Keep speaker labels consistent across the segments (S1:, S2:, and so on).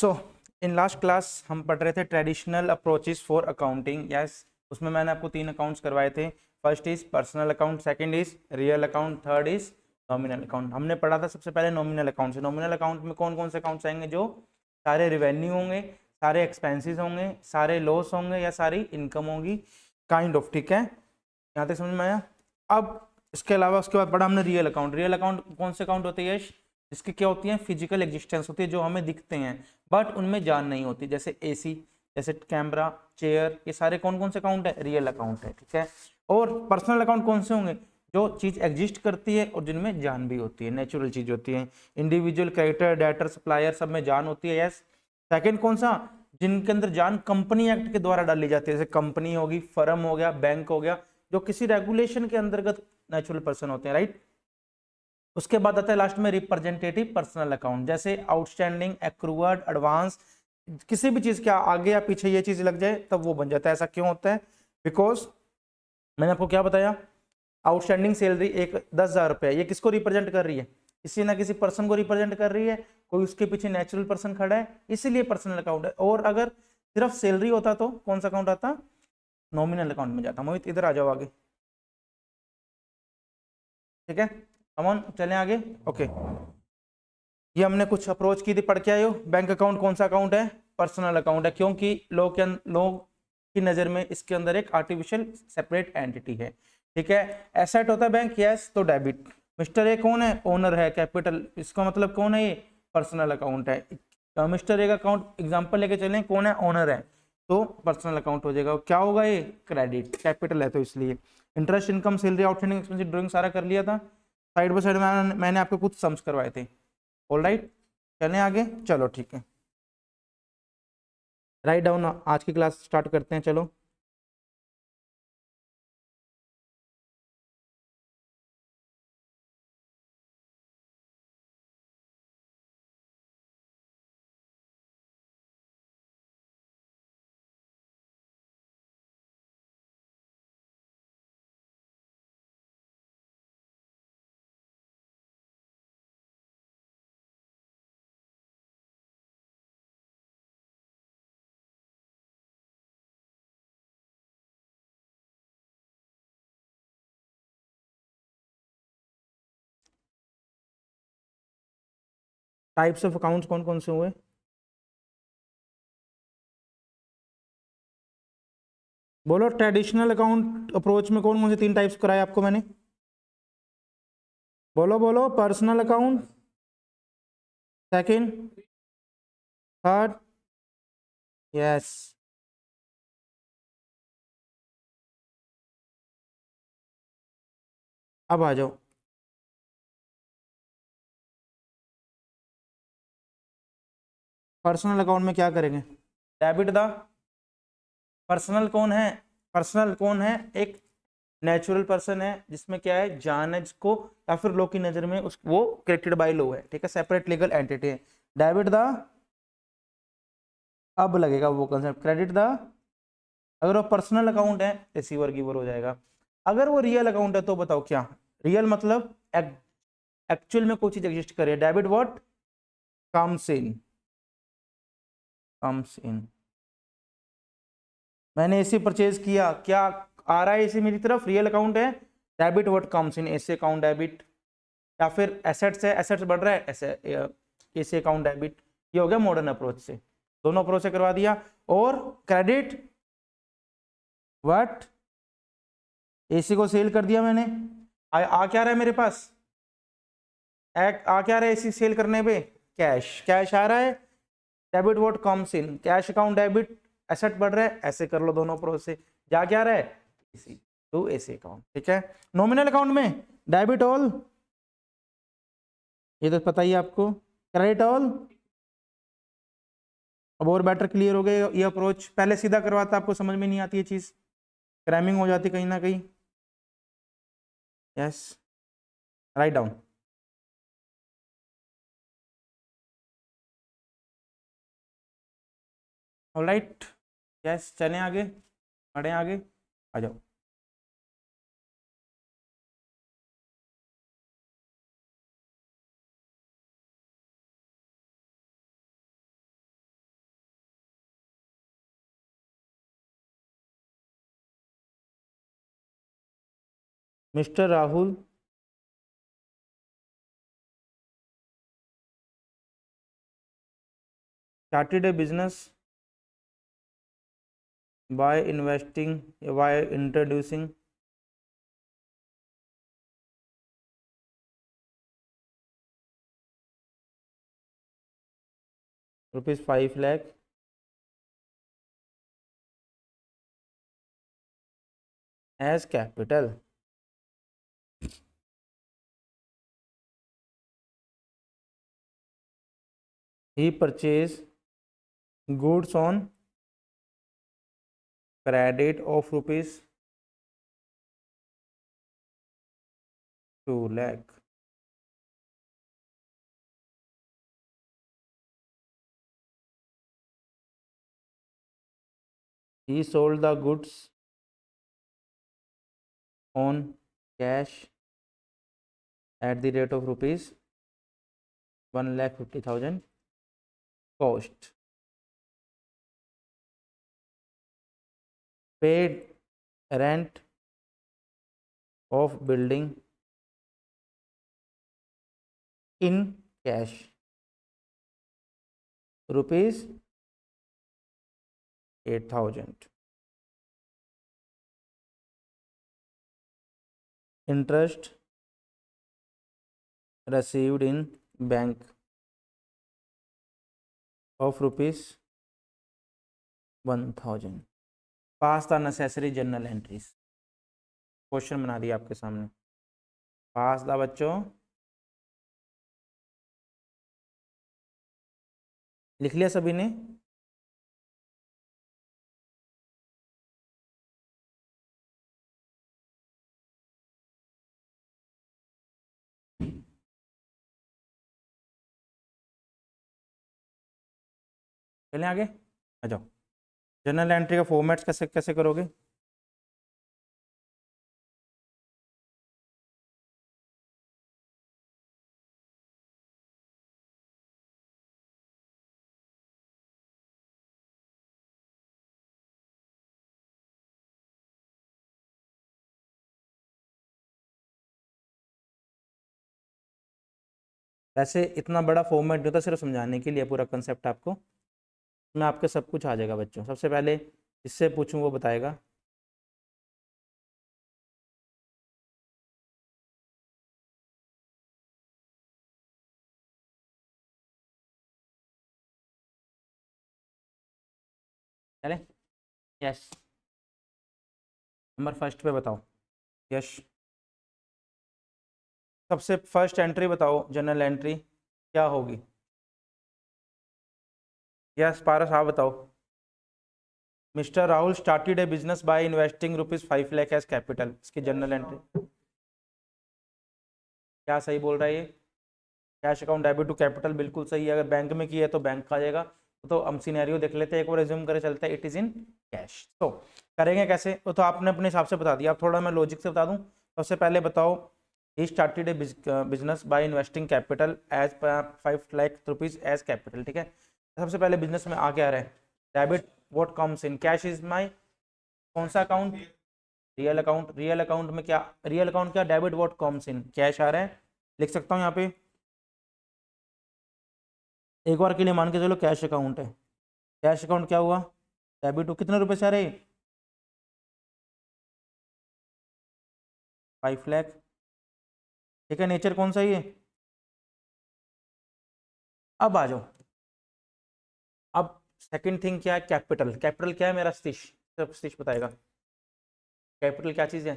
S1: So in last class हम पढ़ रहे थे traditional approaches for accounting. Yes, उसमें मैंने आपको 3 अकाउंट्स करवाए थे। First is personal account, second is real account, third is nominal account. हमने पढ़ा था सबसे पहले नॉमिनल अकाउंट से। नॉमिनल अकाउंट में कौन कौन से अकाउंट्स आएंगे? जो सारे रिवेन्यू होंगे, सारे एक्सपेंसेस होंगे, सारे लॉस होंगे या सारी इनकम होगी, काइंड ऑफ। ठीक है, यहाँ तक समझ में आया? अब इसके अलावा उसके बाद पढ़ा हमने रियल अकाउंट। रियल अकाउंट कौन से अकाउंट होते हैं यश? इसकी क्या होती है? फिजिकल एग्जिस्टेंस होती है, जो हमें दिखते हैं बट उनमें जान नहीं होती, जैसे एसी, जैसे कैमरा, चेयर, ये सारे कौन कौन से अकाउंट है? रियल अकाउंट है। ठीक है, और पर्सनल अकाउंट कौन से होंगे? जो चीज एग्जिस्ट करती है और जिनमें जान भी होती है, नेचुरल चीज होती है। इंडिविजुअल, क्रेडिटर, डेटर, सप्लायर, सब में जान होती है। यस। सेकंड कौन सा? जिनके अंदर जान कंपनी एक्ट के द्वारा डाली जाती है, जैसे कंपनी होगी, फर्म हो गया, बैंक हो गया, जो किसी रेगुलेशन के अंतर्गत नेचुरल पर्सन होते हैं, राइट। उसके बाद आता है लास्ट में रिप्रेजेंटेटिव पर्सनल अकाउंट, जैसे आउटस्टैंडिंग, एक्रूअर्ड, एडवांस, किसी भी चीज के आगे या पीछे ये चीज लग जाए तब वो बन जाता है। ऐसा क्यों होता है? बिकॉज मैंने आपको क्या बताया, आउटस्टैंडिंग सैलरी एक 10,000 रुपये, ये किसको रिप्रेजेंट कर रही है? किसी ना किसी पर्सन को रिप्रेजेंट कर रही है, कोई उसके पीछे नेचुरल पर्सन खड़ा है, इसीलिए पर्सनल अकाउंट है। और अगर सिर्फ सैलरी होता तो कौन सा अकाउंट आता? नॉमिनल अकाउंट में जाता। मोहित इधर आ जाओ आगे। ठीक है, अमन चलें आगे। ओके, ये हमने कुछ अप्रोच की थी, पढ़ के आए हो। बैंक अकाउंट कौन सा अकाउंट है? पर्सनल अकाउंट है, क्योंकि लोग की नजर में इसके अंदर एक आर्टिफिशियल सेपरेट एंटिटी है। ठीक है, एसेट होता है बैंक, यस, तो डेबिट। मिस्टर ए कौन है? ओनर है, कैपिटल, इसका मतलब कौन है? ये पर्सनल अकाउंट है। मिस्टर ए का अकाउंट एग्जांपल लेके चलें, कौन है? ओनर है, तो पर्सनल अकाउंट हो जाएगा। क्या होगा ये? क्रेडिट, कैपिटल है तो इसलिए। Interest, income, salary, outstanding expense, drawing सारा कर लिया था। साइड बाय साइड मैंने आपको कुछ सम्स करवाए थे। ऑल राइट, चलें आगे। चलो ठीक है, राइट डाउन। आज की क्लास स्टार्ट करते हैं, चलो। टाइप्स ऑफ अकाउंट्स कौन कौन से हुए? बोलो, ट्रेडिशनल अकाउंट अप्रोच में कौन कौन से 3 टाइप्स कराए आपको मैंने? बोलो बोलो, personal account, second, third, yes. अब आ जाओ। पर्सनल अकाउंट में क्या करेंगे? डेबिट द, पर्सनल कौन है? पर्सनल कौन है? एक नेचुरल पर्सन है, जिसमें क्या है? जान है, जिसको या फिर लॉ की नजर में उस वो क्रिएटेड बाय लॉ है। ठीक है, सेपरेट लीगल एंटिटी है। डेबिट द, अब लगेगा वो कंसेप्ट, क्रेडिट द। अगर वो पर्सनल अकाउंट है, रिसीवर गिवर हो जाएगा। अगर वो रियल अकाउंट है तो बताओ क्या? रियल मतलब एक्चुअल में कोई चीज एग्जिस्ट करे। Debit what? Comes in, comes in. मैंने एसी परचेज किया, क्या आ रहा है एसी मेरी तरफ? रियल अकाउंट है। Debit what? Comes in, AC account debit. या फिर एसेट्स है, एसेट्स बढ़ रहा है, एसी अकाउंट डेबिट। ये हो गया मॉडर्न अप्रोच से, दोनों अप्रोच से करवा दिया। और क्रेडिट व्हाट? एसी को सेल कर दिया मैंने। आ क्या रहा है मेरे पास? आ क्या रहा है एसी सेल करने पे? कैश, कैश आ रहा है। Debit what? Comes in, cash account debit. Asset बढ़ रहा है, ऐसे कर लो दोनों अप्रोच से। जा क्या रहा है? AC to AC account. ठीक है, नॉमिनल अकाउंट में डेबिट ऑल, ये तो पता ही है आपको। Credit all. अब और बेटर क्लियर हो गए ये अप्रोच। पहले सीधा करवाता, आपको समझ में नहीं आती ये चीज, क्रैमिंग हो जाती कहीं ना कहीं। Yes, write down. Alright, yes, चलें आगे, बढ़ें आगे, आ जाओ। Mister Rahul started a business by introducing rupees 5 lakh as capital. He purchased goods on credit of rupees 2 lakh. He sold the goods on cash at the rate of rupees 1,50,000 cost. Paid rent of building in cash rupees 8,000. Interest received in bank of rupees 1,000. Pass the necessary journal entries. Question बना दिया आपके सामने. पास the बच्चों, लिख लिया सभी ने? चलें आगे, आ जाओ. जर्नल एंट्री का फॉर्मेट्स कैसे कैसे करोगे? वैसे इतना बड़ा फॉर्मेट जो था सिर्फ समझाने के लिए, पूरा कंसेप्ट आपको मैं आपके सब कुछ आ जाएगा बच्चों. सबसे पहले इससे पूछूं वो बताएगा. चले, यस. नंबर फर्स्ट पे बताओ. यस, सबसे फर्स्ट एंट्री बताओ, जनरल एंट्री क्या होगी? यस पारस, आप बताओ. Mister Rahul started a business by investing rupees 5 lakh as capital. इसकी जनरल एंट्री क्या सही बोल रहा है ये? Cash account debit to capital बिल्कुल सही है. अगर बैंक में किया है तो बैंक का आ जाएगा. तो हम सिनेरियो देख लेते हैं, एक बार रिज्यूम करे चलते हैं. It is in cash. तो करेंगे कैसे? तो आपने अपने हिसाब से बता दिया. अब थोड़ा मैं लॉजिक से बता दूं. सबसे पहले बताओ, he started a business by investing capital as 5 lakh rupees as capital. ठीक है. सबसे पहले बिजनेस में आ क्या रहा है? Debit what comes in cash is my कौन सा अकाउंट? Real account. रियल अकाउंट में क्या? रियल अकाउंट क्या? Debit what comes in cash आ रहा है. लिख सकता हूँ यहाँ पे. एक बार के लिए मान के चलो कैश अकाउंट है. कैश अकाउंट क्या हुआ? डेबिट टू कितने रुपए से आ रहे? 5 लाख. ठीक है. नेचर कौन सा ही है? अब आ जाओ. अब सेकंड थिंग क्या है? कैपिटल. कैपिटल क्या है मेरा? सतीश, सिर्फ सतीश बताएगा. कैपिटल क्या चीज़ है?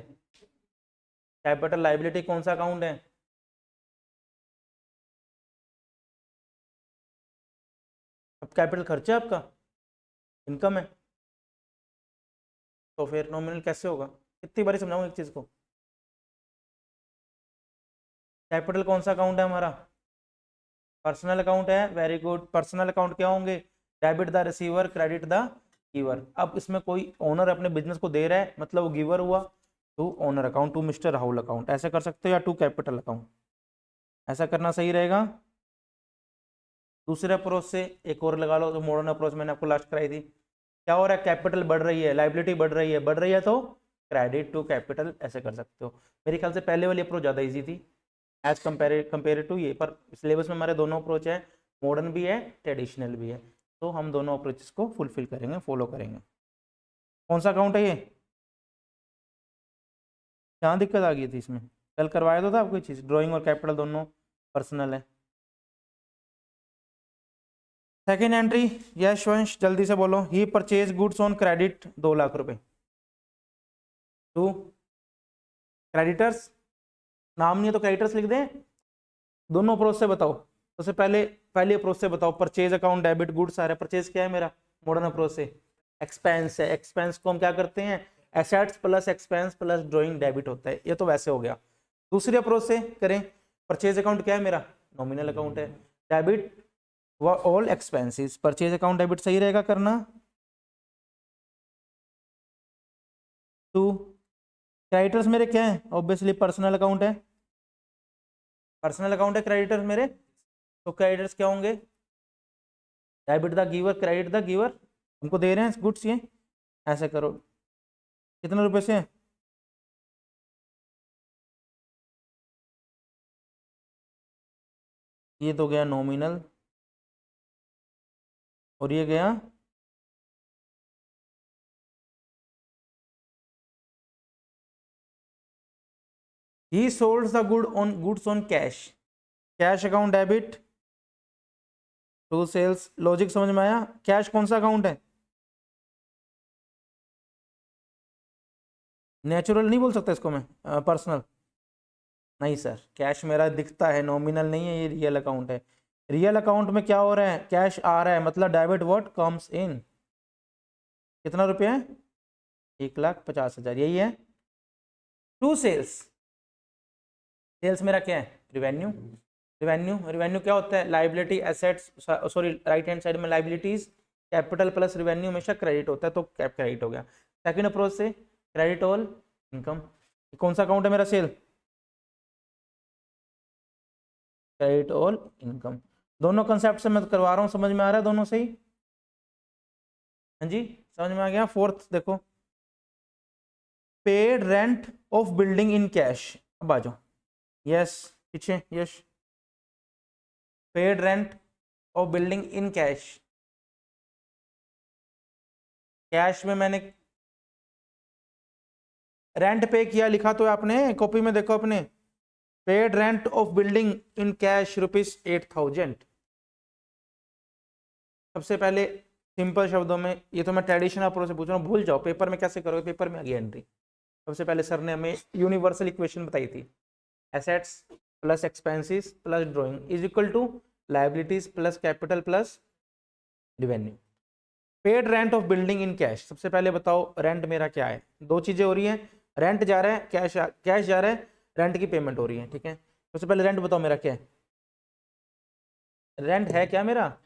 S1: कैपिटल लाइबिलिटी कौन सा अकाउंट है? अब कैपिटल खर्चा है आपका, इनकम है. तो फिर नॉमिनल कैसे होगा? कितनी बारी समझाऊं एक चीज़ को? कैपिटल कौन सा अकाउंट है हमारा? पर्सनल अकाउंट है. Very good. पर्सनल अकाउंट क्या होंगे? Debit the receiver, credit the giver. अब इसमें कोई ओनर अपने बिजनेस को दे रहा है, मतलब वो गिवर हुआ. To owner account, to mister Rahul account, ऐसे कर सकते हो, या टू कैपिटल अकाउंट, ऐसा करना सही रहेगा. दूसरे अप्रोच से एक और लगा लो, जो मॉडर्न अप्रोच मैंने आपको लास्ट कराई थी. क्या हो रहा है? कैपिटल बढ़ रही है, लाइबिलिटी बढ़ रही है. बढ़ रही है तो क्रेडिट टू कैपिटल, ऐसे कर सकते हो। मेरे ख्याल से पहले वाली अप्रोच ज़्यादा इजी थी एज कंपेयर टू ये, पर सिलेबस में हमारे दोनों अप्रोच है, मॉडर्न भी है ट्रेडिशनल भी है, तो हम दोनों अप्रोचेस को फुलफिल करेंगे, फॉलो करेंगे। कौन सा अकाउंट है ये, क्या दिक्कत आ गई थी इसमें, कल करवाया तो था आपको चीज़, ड्राइंग और कैपिटल दोनों पर्सनल है। सेकेंड एंट्री, यशवंश जल्दी से बोलो, he purchase goods on credit 2 lakh रुपए। टू क्रेडिटर्स, नाम नहीं है तो क्रेडिटर्स लिख दें, दोनों अप्रोच से बताओ। सबसे पहले पहले अप्रोच से बताओ, परचेज अकाउंट डेबिट गुड्स आ रहा है, परचेज क्या है मेरा मॉडर्न अप्रोच से, एक्सपेंस है, एक्सपेंस को हम क्या करते हैं, assets plus expense plus drawing debit होता है, ये तो वैसे हो गया। दूसरे अप्रोच से करें, परचेज अकाउंट क्या है मेरा, नॉमिनल अकाउंट है, डेबिट व all expenses, purchase account debit सही रहेगा करना। टू क्रेडिटर्स मेरे क्या है, ऑब्वियसली पर्सनल अकाउंट है, पर्सनल अकाउंट है क्रेडिटर्स मेरे, तो क्रेडिटर्स क्या होंगे, debit the giver credit the giver, हमको दे रहे हैं गुड्स ये, ऐसे करो, कितने रुपए से, ये तो गया नॉमिनल और ये गया he sold the goods on cash, cash account debit to sales, logic समझ में आया। कैश कौन सा अकाउंट है, नेचुरल नहीं बोल सकता इसको मैं, पर्सनल नहीं सर, कैश मेरा दिखता है, नॉमिनल नहीं है, ये रियल अकाउंट है। रियल अकाउंट में क्या हो रहा है, कैश आ रहा है, मतलब डेबिट व्हाट कम्स इन, कितना रुपया है, 1,50,000, यही है। टू सेल्स, सेल्स मेरा क्या है, रिवेन्यू, रिवेन्यू रिवेन्यू क्या होता है, liability assets, sorry right hand side में लाइबिलिटीज, कैपिटल प्लस रिवेन्यू हमेशा क्रेडिट होता है, तो कैप क्रेडिट हो गया। सेकंड अप्रोच से क्रेडिट ऑल इनकम, कौन सा अकाउंट है मेरा, सेल, क्रेडिट ऑल इनकम, दोनों कंसेप्ट से मैं करवा रहा हूँ, समझ में आ रहा है दोनों से ही, हाँ जी समझ में आ गया। फोर्थ देखो, paid rent of building in cash, अब आ जाओ, यस पीछे, yes, paid rent of building in cash, cash में मैंने रेंट पे किया, लिखा तो है आपने कॉपी में, देखो अपने, paid rent of building in cash ₹8,000। सबसे पहले सिंपल शब्दों में, ये तो मैं ट्रेडिशनल अप्रोच से पूछ रहा हूँ, भूल जाओ पेपर में कैसे करोगे, पेपर में आ गई एंट्री। सबसे पहले सर ने हमें यूनिवर्सल इक्वेशन बताई थी, assets plus expenses plus drawing is equal to liabilities plus capital plus revenue. Paid rent of building in cash, सबसे पहले बताओ रेंट मेरा क्या है, दो चीजें हो रही हैं, रेंट जा रहा है, कैश जा रहा है, रेंट की पेमेंट हो रही है, ठीक है। सबसे पहले रेंट बताओ मेरा क्या है, रेंट है क्या मेरा,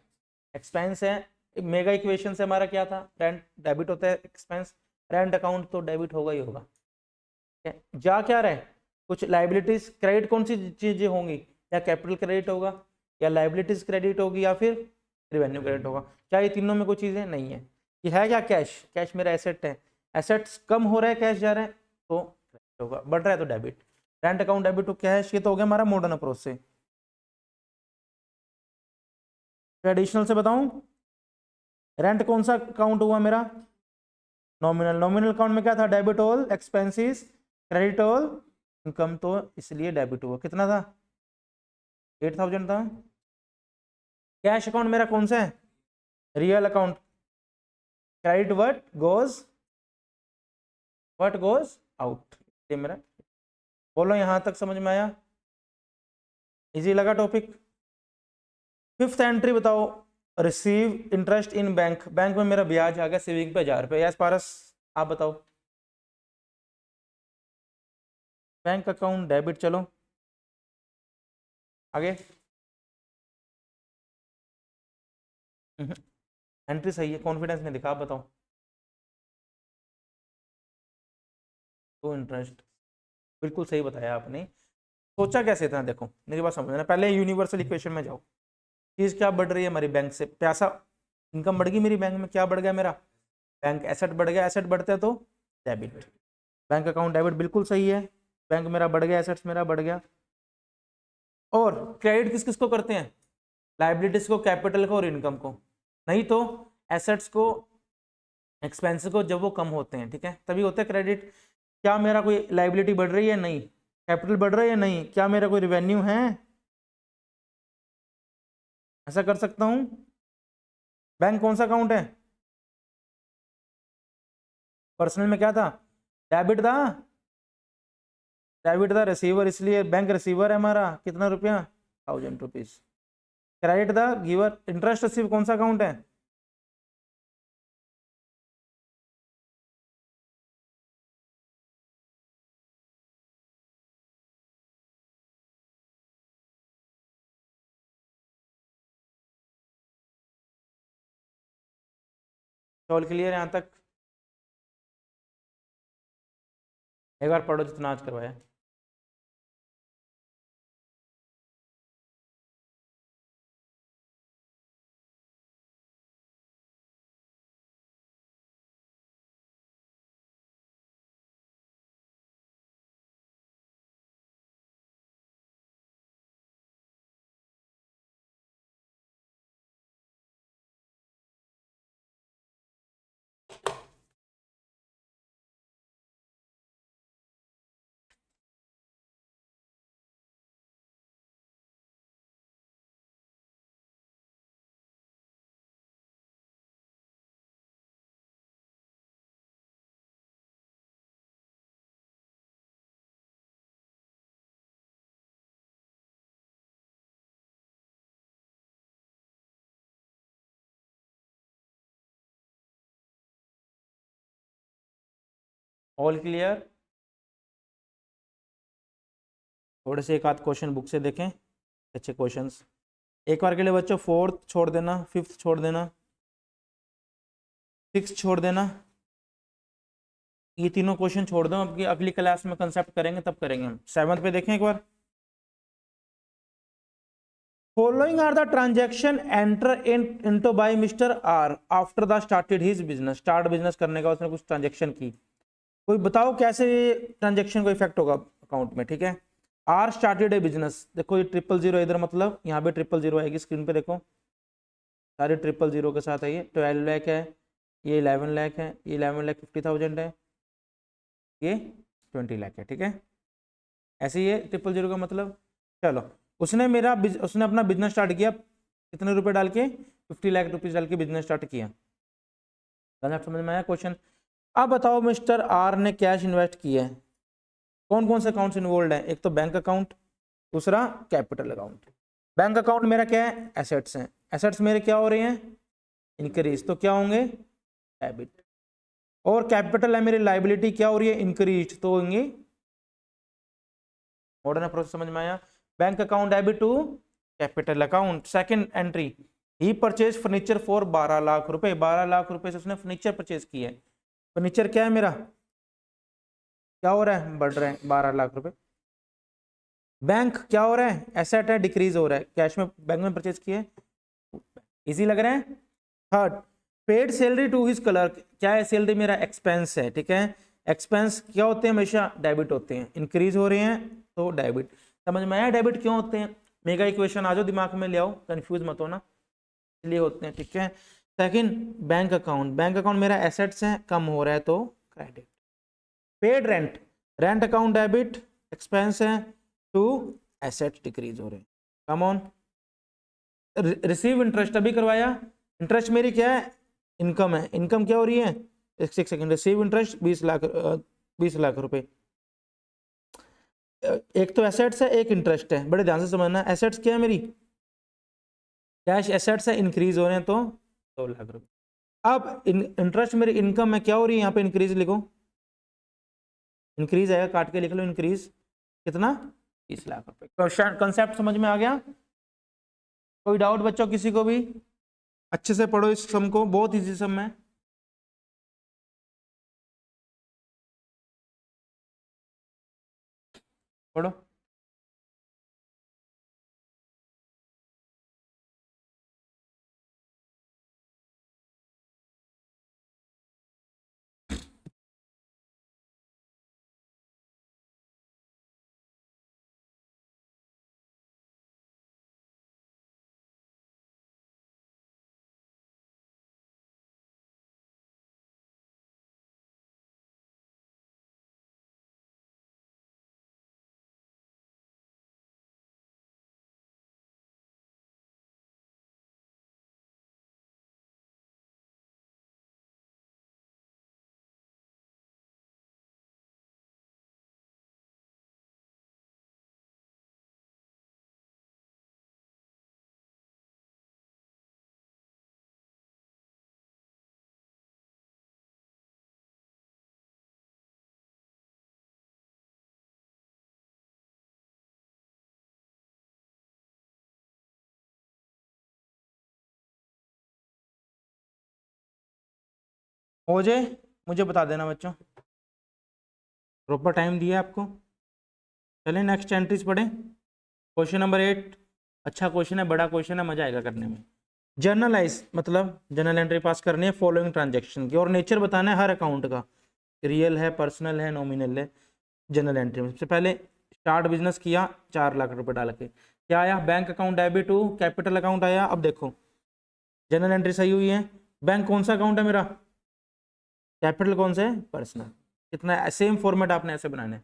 S1: एक्सपेंस है, मेगा इक्वेशन से हमारा क्या था, रेंट डेबिट होता है, एक्सपेंस रेंट अकाउंट तो डेबिट होगा ही होगा, ठीक है। जा क्या रहा है, कुछ लाइबिलिटीज क्रेडिट, कौन सी चीजें होंगी, या कैपिटल क्रेडिट होगा, या लाइबिलिटीज क्रेडिट होगी, या फिर रिवेन्यू क्रेडिट होगा, क्या ये तीनों में कोई चीजें नहीं है, ये है क्या, कैश, कैश मेरा एसेट है, एसेट्स कम हो रहा है, कैश जा रहा है तो क्रेडिट होगा, बढ़ रहा है तो debit, rent account debit to cash, ये तो हो गया हमारा मॉडर्न अप्रोच से। ट्रेडिशनल से बताऊं, रेंट कौन सा अकाउंट हुआ मेरा, नॉमिनल, नॉमिनल अकाउंट में क्या था, debit all expenses credit all income, तो इसलिए डेबिट हुआ, कितना था, 8,000 था। कैश अकाउंट मेरा कौन सा है, real account, credit what goes out, ये मेरा, बोलो यहां तक समझ में आया, इजी लगा टॉपिक। फिफ्थ एंट्री बताओ, receive interest in bank, bank में मेरा ब्याज आ गया सेविंग पे 1,000 रुपये, यस पारस आप बताओ, बैंक अकाउंट डेबिट, चलो आगे, एंट्री सही है, कॉन्फिडेंस नहीं दिखा, आप बताओ, तो इंटरेस्ट बिल्कुल सही बताया आपने, सोचा कैसे था, देखो मेरी बात समझना, पहले यूनिवर्सल इक्वेशन में जाओ, चीज क्या बढ़ रही है हमारी, बैंक से पैसा, इनकम बढ़ गई मेरी, बैंक में क्या बढ़ गया मेरा, बैंक एसेट बढ़ गया, एसेट बढ़ते हैं तो डेबिट, बैंक अकाउंट डेबिट बिल्कुल सही है, बैंक मेरा बढ़ गया, एसेट्स मेरा बढ़ गया। और क्रेडिट किस किस को करते हैं, लाइबिलिटीज को, कैपिटल को और इनकम को, नहीं तो एसेट्स को, एक्सपेंस को, जब वो कम होते हैं, ठीक है, तभी होता है क्रेडिट। क्या मेरा कोई लाइबिलिटी बढ़ रही है, नहीं, कैपिटल बढ़ रहा है या नहीं, क्या मेरा कोई रिवेन्यू है, ऐसा कर सकता हूं। बैंक कौन सा अकाउंट है, पर्सनल में क्या था, डेबिट था, डेबिट था रिसीवर, इसलिए बैंक रिसीवर है हमारा, कितना रुपया, 1000 रुपीज। क्रेडिट था गिवर, इंटरेस्ट रिसीव कौन सा अकाउंट है, ऑल क्लियर यहाँ तक, एक बार पढ़ो जितना आज करवाया। ऑल क्लियर, थोड़े से एक आध क्वेश्चन बुक से देखें, अच्छे क्वेश्चंस। एक बार के लिए बच्चों फोर्थ छोड़ देना, फिफ्थ छोड़ देना, सिक्स छोड़ देना, ये तीनों क्वेश्चन छोड़ दो, अब अगली क्लास में कंसेप्ट करेंगे तब करेंगे हम। सेवंथ पे देखें एक बार, following are the transaction enter into by mister R after the started his business, start business करने का उसने कुछ ट्रांजेक्शन की, कोई बताओ कैसे ट्रांजेक्शन को इफेक्ट होगा अकाउंट में, ठीक है। आर स्टार्टेड ए बिजनेस, देखो ये 000 इधर, मतलब यहाँ पे 000 आएगी, स्क्रीन पे देखो सारे 000 के साथ है, ये 12 लाख है, ये 11 लाख है, ये 11,50,000 है, ये 20 लाख है, ठीक है, ऐसे ही है 000 का मतलब। चलो, उसने अपना बिजनेस स्टार्ट किया, कितने रुपए डाल के, 50 लाख रुपीज डाल के बिजनेस स्टार्ट किया, समझ में आया क्वेश्चन। अब बताओ मिस्टर आर ने कैश इन्वेस्ट किया है, कौन कौन से अकाउंट्स इन्वॉल्व है, एक तो बैंक अकाउंट, दूसरा कैपिटल अकाउंट। बैंक अकाउंट मेरा क्या है, एसेट्स हैं, एसेट्स मेरे क्या हो रहे हैं, इंक्रीज, तो क्या होंगे, डेबिट। और कैपिटल है मेरी लाइबिलिटी, क्या हो रही है, इंक्रीज, तो होंगे मॉडर्न प्रोसेस, समझ में आया। Bank account debit to capital account. Second entry, he purchase furniture for 12 lakh रुपए, 12 लाख रुपए से उसने फर्नीचर परचेज किया है, फर्नीचर क्या है मेरा, क्या हो रहा है, बढ़ रहा है 12 लाख रुपए। बैंक क्या हो रहा है, एसेट है, डिक्रीज हो रहा है, कैश में बैंक में परचेज किया है, इजी लग रहा है। Third, paid salary to his clerk, क्या है, सैलरी मेरा एक्सपेंस है, ठीक है, एक्सपेंस क्या होते हैं, हमेशा डेबिट होते हैं, इंक्रीज हो रहे हैं तो डेबिट। समझ में आया डेबिट क्यों होते हैं, मेगा इक्वेशन आ जाओ दिमाग में ले आओ, कंफ्यूज मत होना, इसलिए होते हैं, ठीक है। Second, bank account, bank account मेरा एसेट्स है, कम हो रहा है तो credit. Paid rent, rent account debit, expense है टू एसेट, डिक्रीज हो रहे हैं, कम ऑन। रिसीव इंटरेस्ट अभी करवाया, इंटरेस्ट मेरी क्या है, इनकम है, इनकम क्या हो रही है, एक सेकंड, रिसीव इंटरेस्ट 20 लाख रुपए, एक तो एसेट्स है, एक इंटरेस्ट है, बड़े ध्यान से समझना, एसेट्स क्या है मेरी, कैश एसेट्स है, इंक्रीज हो रहे हैं तो 2 लाख रुपए। अब इंटरेस्ट मेरी इनकम है, क्या हो रही है, यहाँ पे इंक्रीज लिखो, इंक्रीज है, काट के लिख लो, इंक्रीज कितना, 20 लाख रुपए। कंसेप्ट समझ में आ गया, कोई डाउट बच्चों किसी को भी, अच्छे से पढ़ो इस सम को, बहुत इजी सम है। पढ़ो। हो जाए मुझे बता देना बच्चों, प्रॉपर टाइम दिया आपको। चलें नेक्स्ट एंट्रीज पढ़ें। क्वेश्चन नंबर 8, अच्छा क्वेश्चन है, बड़ा क्वेश्चन है, मजा आएगा करने में। जर्नलाइज मतलब जनरल एंट्री पास करनी है फॉलोइंग ट्रांजैक्शन की, और नेचर बताना है हर अकाउंट का, रियल है, पर्सनल है, नॉमिनल है। जनरल एंट्री में सबसे पहले स्टार्ट बिजनेस किया 4 लाख रुपए डाल के, क्या आया, bank account debit to capital account आया। अब देखो जनरल एंट्री सही हुई है, बैंक कौन सा अकाउंट है मेरा, कैपिटल कौन सा है, पर्सनल। कितना सेम फॉर्मेट आपने ऐसे बनाना है,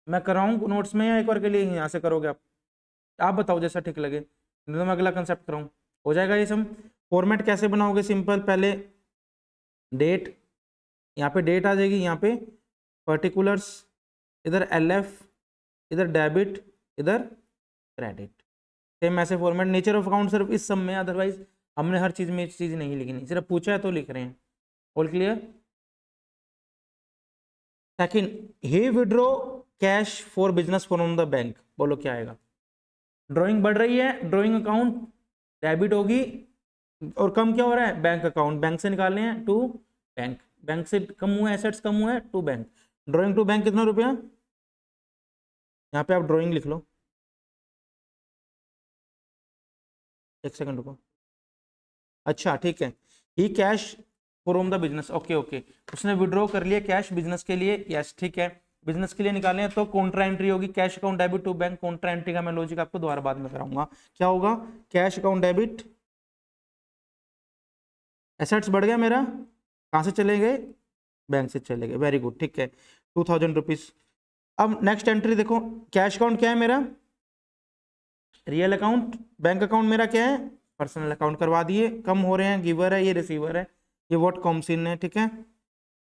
S1: मैं कराऊँ नोट्स में या एक बार के लिए यहाँ से करोगे आप बताओ जैसा ठीक लगे, नहीं तो मैं अगला कंसेप्ट कराऊँ, हो जाएगा ये सब। फॉर्मेट कैसे बनाओगे, सिंपल, पहले डेट, यहाँ पे डेट आ जाएगी, यहाँ पे पर्टिकुलर्स, इधर LF, इधर डेबिट, इधर क्रेडिट, सेम ऐसे फॉर्मेट। नेचर ऑफ अकाउंट सिर्फ इस सब में, अदरवाइज हमने हर चीज में चीज नहीं लिखनी, सिर्फ पूछा है तो लिख रहे हैं। All clear. Second, he withdraw cash for business from the bank, बोलो क्या आएगा। ड्राइंग बढ़ रही है, ड्राइंग अकाउंट डेबिट होगी, और कम क्या हो रहा है, बैंक अकाउंट, बैंक से निकालने हैं टू बैंक, बैंक से कम हुआ है, एसेट्स कम हुआ है to bank, drawing to bank कितना रुपया, यहाँ पे आप ड्राइंग लिख लो, एक सेकंड रुको। अच्छा ठीक है, he cash from the business, okay okay, उसने विड्रॉ कर लिया कैश बिजनेस के लिए, यस ठीक है, बिजनेस के लिए निकाले हैं तो कॉन्ट्रा एंट्री होगी, cash account debit to bank, contra entry का मैं लॉजिक आपको दोबारा बाद में कराऊंगा। क्या होगा, कैश अकाउंट डेबिट, एसेट्स बढ़ गया मेरा, कहाँ से चले गए, बैंक से चले गए, वेरी गुड ठीक है, 2000 रुपीज। अब नेक्स्ट एंट्री देखो, कैश अकाउंट क्या है मेरा, रियल अकाउंट, बैंक अकाउंट मेरा क्या है, पर्सनल अकाउंट, करवा दिए, कम हो रहे हैं, गिवर है, ये रिसीवर है, ये व्हाट कॉमसिन है, ठीक है।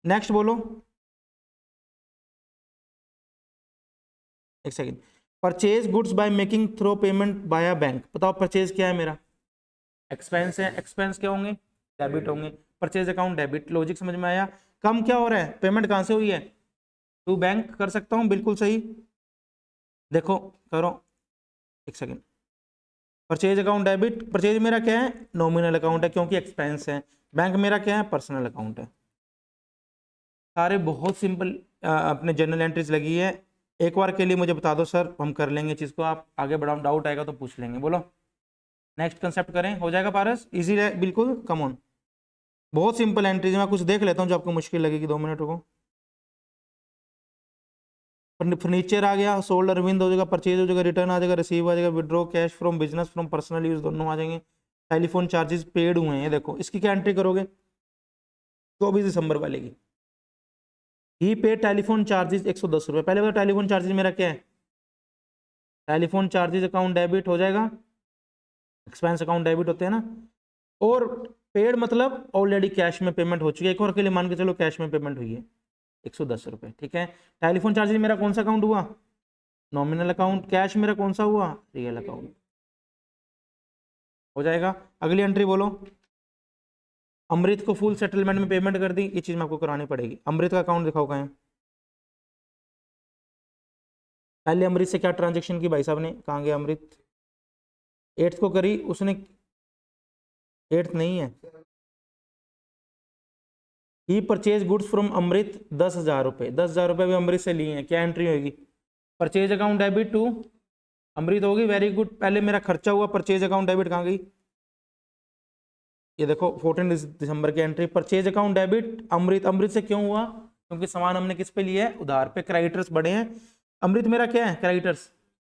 S1: नेक्स्ट बोलो, एक second, purchase goods by making through payment by bank, बताओ परचेज क्या है मेरा, एक्सपेंस है, एक्सपेंस क्या होंगे, डेबिट होंगे, परचेज अकाउंट डेबिट, लॉजिक समझ में आया। कम क्या हो रहा है, पेमेंट कहाँ से हुई है, टू बैंक, कर सकता हूँ बिल्कुल सही, देखो करो, एक second, purchase account debit, purchase मेरा क्या है, नॉमिनल अकाउंट है क्योंकि एक्सपेंस है, बैंक मेरा क्या है, पर्सनल अकाउंट है। सारे बहुत सिंपल अपने जर्नल एंट्रीज लगी है। एक बार के लिए मुझे बता दो सर, हम कर लेंगे चीज़ को, आप आगे बढ़ाओ, डाउट आएगा तो पूछ लेंगे, बोलो नेक्स्ट कंसेप्ट करें, हो जाएगा पारस, इजी है बिल्कुल, कम ऑन, बहुत सिंपल एंट्रीज, मैं कुछ देख लेता हूँ जो आपको मुश्किल लगेगी, 2 मिनट रुको। फर्नीचर आ गया, सोल्ड अरविंद हो जाएगा, परचेज हो जाएगा, रिटर्न आ जाएगा, रिसीव आ जाएगा, withdraw cash from business from personal use, दोनों आ जाएंगे। टेलीफोन चार्जेस पेड हुए हैं, देखो इसकी क्या एंट्री करोगे, 24 दिसंबर वाले की, ही पे टेलीफोन चार्जेस 110 रुपये, पहले बताओ टेलीफोन चार्जेस मेरा क्या है, टेलीफोन चार्जेस अकाउंट डेबिट हो जाएगा, एक्सपेंस अकाउंट डेबिट होते हैं ना, और पेड मतलब ऑलरेडी कैश में पेमेंट हो चुकी है, एक और के लिए मान के चलो कैश में पेमेंट हुई है 110 रुपये, ठीक है। टेलीफोन चार्जेस मेरा कौन सा अकाउंट हुआ, नॉमिनल अकाउंट, कैश मेरा कौन सा हुआ, रियल अकाउंट, हो जाएगा। अगली एंट्री बोलो, अमृत को फुल सेटलमेंट में पेमेंट कर दी, ये चीज में आपको करानी पड़ेगी, अमृत का अकाउंट दिखाओ कहाँ है, पहले अमृत से क्या ट्रांजेक्शन की भाई साहब ने, कहाँ गया अमृत, 8th को करी उसने, 8th नहीं है, ही परचेज गुड्स फ्रॉम अमृत 10,000 रुपये, 10,000 रुपये भी अमृत से लिए हैं, क्या एंट्री होगी, परचेज अकाउंट डेबिट टू अमृत होगी, वेरी गुड, पहले मेरा खर्चा हुआ, परचेज अकाउंट डेबिट कहाँ गई, ये देखो 14 दिसंबर की एंट्री, परचेज अकाउंट डेबिट अमृत, अमृत से क्यों हुआ, क्योंकि सामान हमने किस पे लिया है, उधार पे, क्रेडिटर्स बढ़े हैं, अमृत मेरा क्या है, क्रेडिटर्स,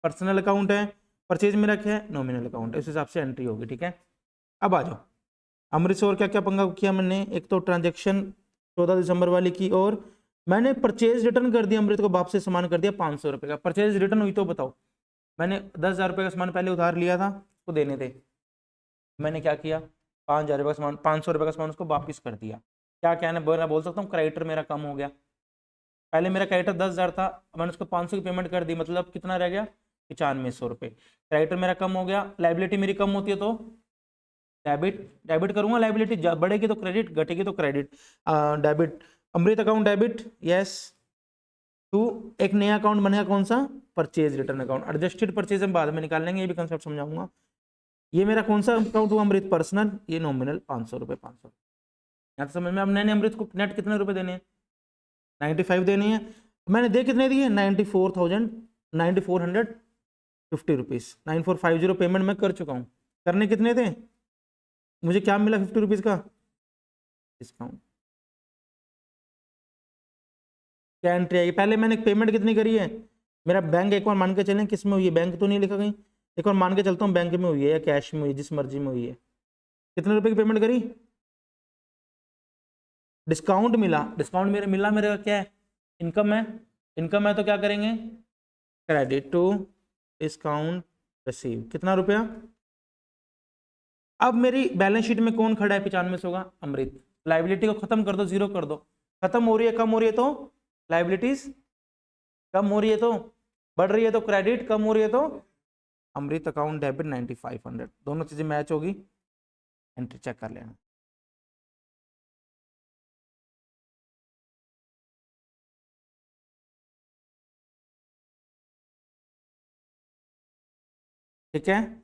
S1: पर्सनल अकाउंट है, परचेज मेरा क्या है, नॉमिनल अकाउंट है, इस हिसाब से एंट्री होगी, ठीक है। अब आ जाओ, अमृत से और क्या क्या पंगा किया मैंने, एक तो ट्रांजेक्शन 14 दिसंबर वाली की, और मैंने परचेज रिटर्न कर दिया, अमृत को वापस से सामान कर दिया 500 रुपये का, परचेज रिटर्न हुई तो बताओ, मैंने 10,000 रुपये का सामान पहले उधार लिया था, उसको देने थे, मैंने क्या किया, 5,000 रुपये का सामान, 500 रुपये का सामान उसको वापस कर दिया, क्या क्या है, बोल सकता हूँ क्रेडिटर मेरा कम हो गया, पहले मेरा क्रेडिटर 10,000 था, मैंने उसको 500 की पेमेंट कर दी, मतलब कितना रह गया, 9500 रुपये, क्रेडिटर मेरा कम हो गया, लाइबिलिटी मेरी कम होती है तो डेबिट, डेबिट करूंगा, लाइबिलिटी बढ़ेगी तो क्रेडिट, घटेगी तो credit, debit, Amrit account debit, yes, to एक नया अकाउंट बनेगा कौन सा, purchase return account, adjusted purchase हम बाद में निकाल लेंगे, ये भी कंसेप्ट समझाऊंगा। ये मेरा कौन सा अकाउंट हुआ, अमृत पर्सनल, ये नॉमिनल 500 रुपये, 500 यहाँ तो समझ में। अब मैंने अमृत को नेट कितने रुपए देने हैं, 95 देने हैं। मैंने दे कितने दिए, 94,450 रुपीज़, 9450 पेमेंट मैं कर चुका हूँ। करने कितने थे, मुझे क्या मिला 50 रुपीज़ का डिस्काउंट। क्या एंट्री आएगी, पहले मैंने पेमेंट कितनी करी है, मेरा बैंक एक बार मान के चलें किस में हुई है, बैंक तो नहीं लिखा कहीं, एक बार मान के चलता हूँ बैंक में हुई है या कैश में हुई है, जिस मर्जी में हुई है। कितने रुपए की पेमेंट करी, डिस्काउंट मिला, डिस्काउंट मेरे मिला, मेरे क्या है, इनकम है, इनकम है तो क्या करेंगे, क्रेडिट टू डिस्काउंट रिसीव, कितना रुपया। अब मेरी बैलेंस शीट में कौन खड़ा है 9500 का, अमृत। लाइबिलिटी को खत्म कर दो, जीरो कर दो, खत्म हो रही है कम हो रही है तो लाइबिलिटीज, कम हो रही है तो बढ़ रही है तो क्रेडिट, कम हो रही है तो अमृत अकाउंट डेबिट 9500, दोनों चीजें मैच होगी, एंट्री चेक कर लेना। ठीक है,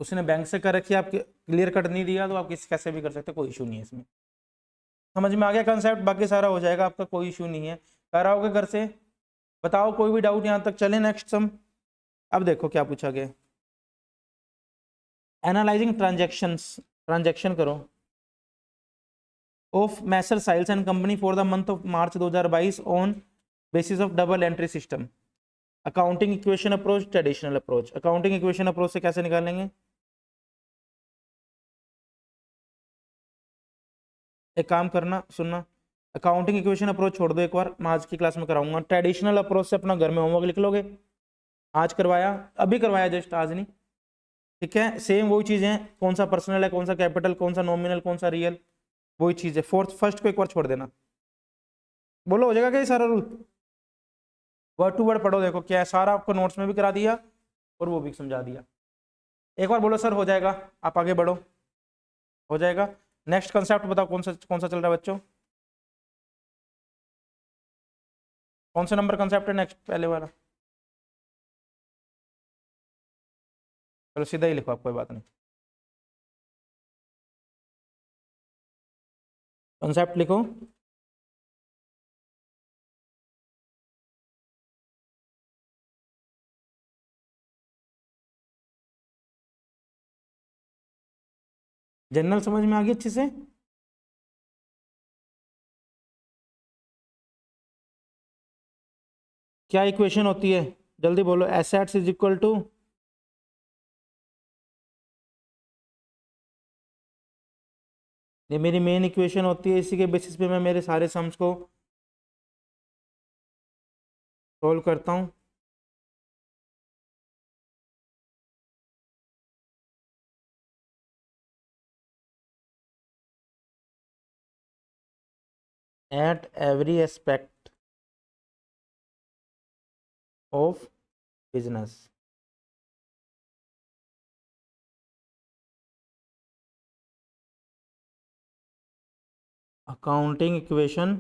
S1: उसने बैंक से कर रखी है, आप क्लियर कट नहीं दिया तो आप किस कैसे भी कर सकते, कोई इशू नहीं है इसमें। समझ में आ गया कंसेप्ट, बाकी सारा हो जाएगा आपका, कोई इशू नहीं है, कर आओगे घर से। बताओ कोई भी डाउट यहाँ तक, चले नेक्स्ट सम। अब देखो क्या पूछा गया, एनालाइजिंग ट्रांजैक्शंस, ट्रांजैक्शन करो of masher soils and company for the month of March 2022 on basis of double entry system, accounting equation approach, traditional approach. Accounting equation approach से कैसे निकालेंगे, एक काम करना सुनना, अकाउंटिंग इक्वेशन अप्रोच छोड़ दो, एक बार मैं आज की क्लास में कराऊंगा। ट्रेडिशनल अप्रोच से अपना घर में होमवर्क लिख लोगे, आज करवाया, अभी करवाया जस्ट, आज नहीं, ठीक है। सेम वही चीज़ है, कौन सा पर्सनल है, कौन सा कैपिटल, कौन सा नॉमिनल, कौन सा रियल, वही चीज़ है। फोर्थ फर्स्ट को एक बार छोड़ देना, बोलो हो जाएगा क्या ये सारा रूल। वर्ड टू वर्ड पढ़ो, देखो क्या है, सारा आपको नोट्स में भी करा दिया और वो भी समझा दिया। एक बार बोलो सर हो जाएगा, आप आगे बढ़ो, हो जाएगा। नेक्स्ट कंसेप्ट बताओ, कौन सा चल रहा है बच्चों, कौन सा नंबर कंसेप्ट है नेक्स्ट, पहले वाला। चलो सीधा ही लिखो आप, कोई बात नहीं, कंसेप्ट लिखो। जनरल समझ में आ गई अच्छे से। क्या इक्वेशन होती है, जल्दी बोलो, एसेट्स इज इक्वल टू, ये मेरी मेन इक्वेशन होती है, इसी के बेसिस पे मैं मेरे सारे सम्स को सोल्व करता हूँ। At every aspect of business, accounting equation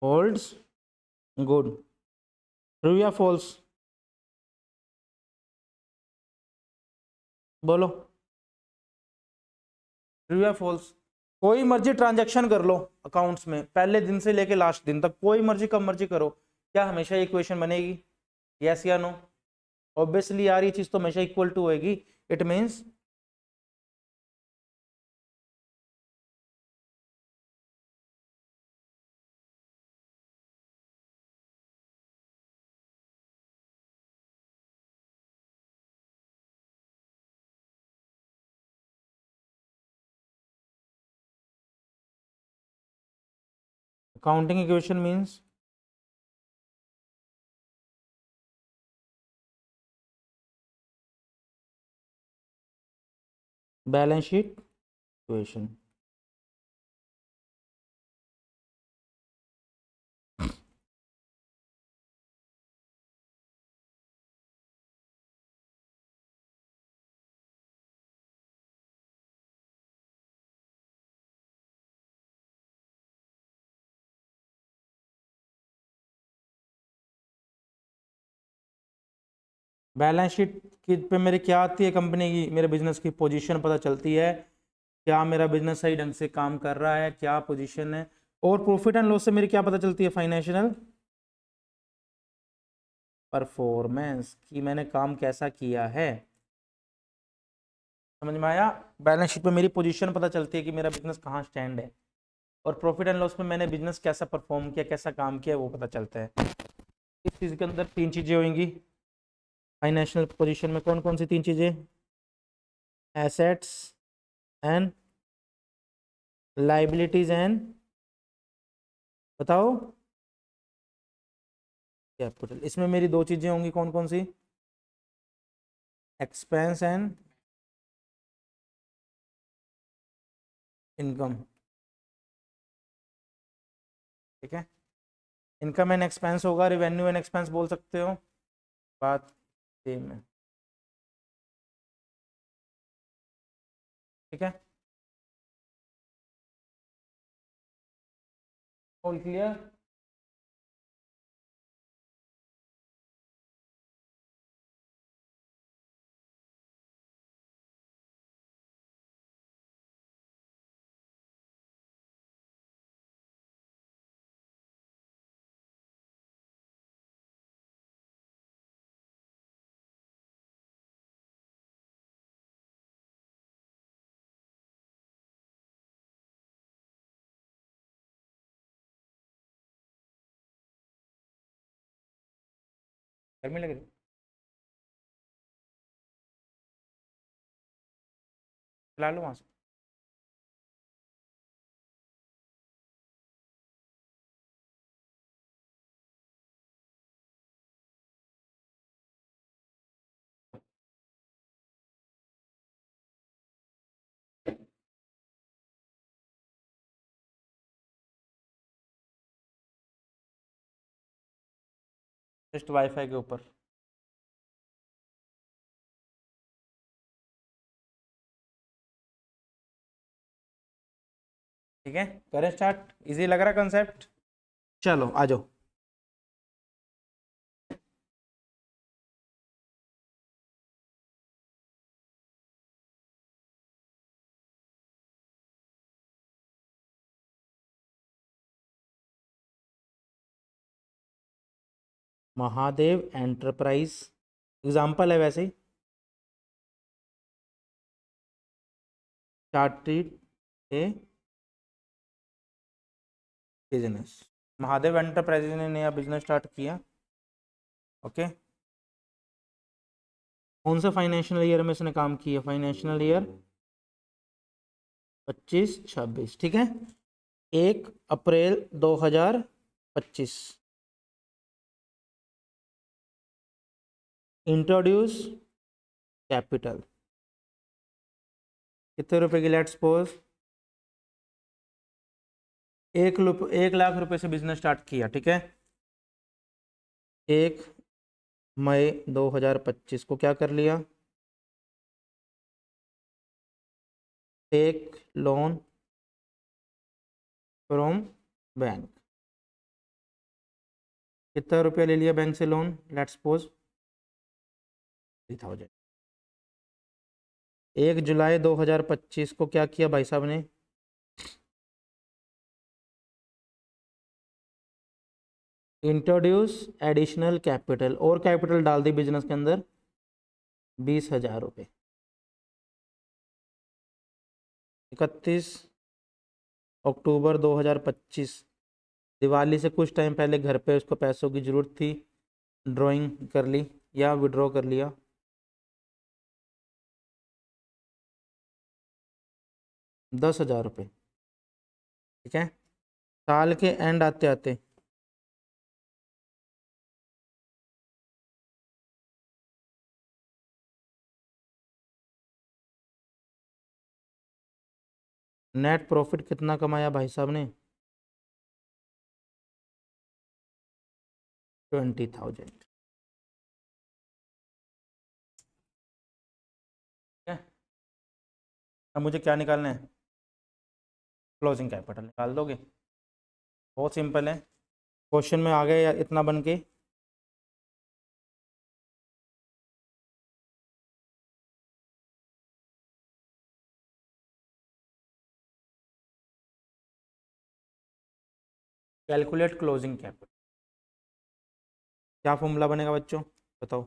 S1: holds good, true या फॉल्स, बोलो ट्रू या फॉल्स। कोई मर्जी ट्रांजैक्शन कर लो अकाउंट्स में, पहले दिन से लेके लास्ट दिन तक, कोई मर्जी कब मर्जी करो, क्या हमेशा इक्वेशन बनेगी, यस या नो। ऑब्वियसली यार ये चीज तो हमेशा इक्वल टू होगी, it means accounting equation means balance sheet equation. Balance sheet की पे मेरे क्या आती है, कंपनी की मेरे बिजनेस की पोजीशन पता चलती है, क्या मेरा बिजनेस सही ढंग से काम कर रहा है, क्या पोजीशन है। और प्रॉफिट एंड लॉस से मेरी क्या पता चलती है, फाइनेंशियल परफॉर्मेंस, कि मैंने काम कैसा किया है। समझ में आया। बैलेंस शीट पे मेरी पोजीशन पता चलती है कि मेरा बिजनेस कहाँ स्टैंड है, और प्रॉफिट एंड लॉस में मैंने बिजनेस कैसा परफॉर्म किया, कैसा काम किया, वो पता चलता है। इस चीज़ के अंदर तीन चीज़ें होंगी फाइनेंशियल पोजीशन में। कौन कौन सी तीन चीज़ें? एसेट्स एंड लाइबिलिटीज एंड, बताओ, कैपिटल। इसमें मेरी दो चीज़ें होंगी, कौन कौन सी? Expense and income. ठीक है, इनकम एंड एक्सपेंस होगा, रेवेन्यू एंड एक्सपेंस बोल सकते हो, बात सेम है। ठीक है, ऑल क्लियर। गर्मी लग रही, चला लो वहाँ से। जस्ट वाईफाई के ऊपर। ठीक है, करें स्टार्ट। इजी लग रहा कंसेप्ट? चलो आ जाओ। महादेव एंटरप्राइज एग्जाम्पल है वैसे ही। Started a business, Mahadev enterprises ने नया बिजनेस स्टार्ट किया। ओके, कौन सा फाइनेंशियल ईयर में इसने काम किया? Financial year 25-26। ठीक है, 1 अप्रैल 2025 इंट्रोड्यूस कैपिटल, कितने रुपए की? लेट्स सपोज 1 लाख रुपए से बिजनेस स्टार्ट किया। ठीक है, 1 मई 2025 को क्या कर लिया? Take loan from bank. कितना रुपया ले लिया बैंक से लोन? Let's suppose 3,000। 1 जुलाई 2025 को क्या किया भाई साहब ने? इंट्रोड्यूस एडिशनल कैपिटल, और कैपिटल डाल दी बिजनेस के अंदर, 20,000 रुपये। 31 अक्टूबर 2025, दिवाली से कुछ टाइम पहले घर पे उसको पैसों की ज़रूरत थी, ड्राइंग कर ली या विड्रॉ कर लिया, 10,000 रुपये। ठीक है, साल के एंड आते आते नेट प्रॉफिट कितना कमाया भाई साहब ने? 20,000। ठीक है, अब मुझे क्या निकालना है? क्लोजिंग कैपिटल निकाल दोगे, बहुत सिंपल है। क्वेश्चन में आ गए या इतना बन के? कैलकुलेट क्लोजिंग कैपिटल, क्या फॉर्मूला बनेगा बच्चों बताओ।